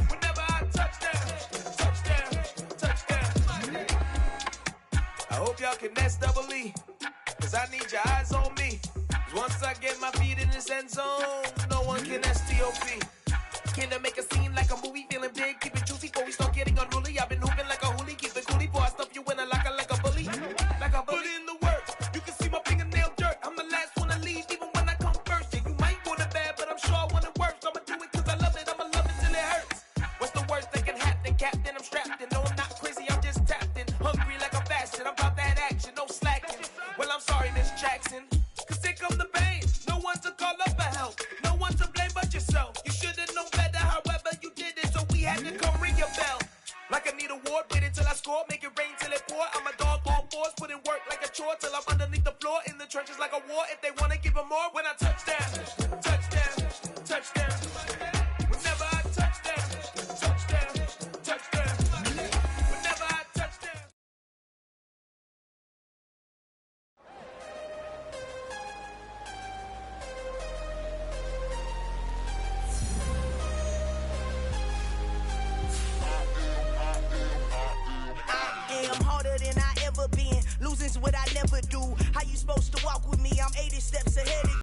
Whenever I touchdown, touchdown. I hope y'all can nest double E, cause I need your eyes on me. Once I get my feet in this end zone, no one can STOP. Can I make a scene like a movie, feeling big, keep it juicy before we start getting unruly. I've been hooping like a hoolie, keep it coolie before I stuff you in a locker like a bully. Like a bully. Put in the work, you can see my fingernail dirt. I'm the last one to leave, even when I come first. Yeah, you might want it bad, but I'm sure I want it worse. I'ma do it cause I love it, I'ma love it till it hurts. What's the worst that can happen, Captain? I'm strapped in, no I'm not crazy, I'm just tapped in. Hungry like I'm fasting, I'm about that action, no slacking. Well, I'm sorry, Miss Jackson, cause here come the pain. No one to call up for help, no one to blame but yourself. You should've known better, however you did it, so we had to come ring your bell. Like I need a ward, wait until I score, make it rain till it pour. I'm a dog on force, put in work like a chore till I'm underneath the floor, in the trenches like a war. If they wanna give them more, when I touchdown, touchdown, touchdown.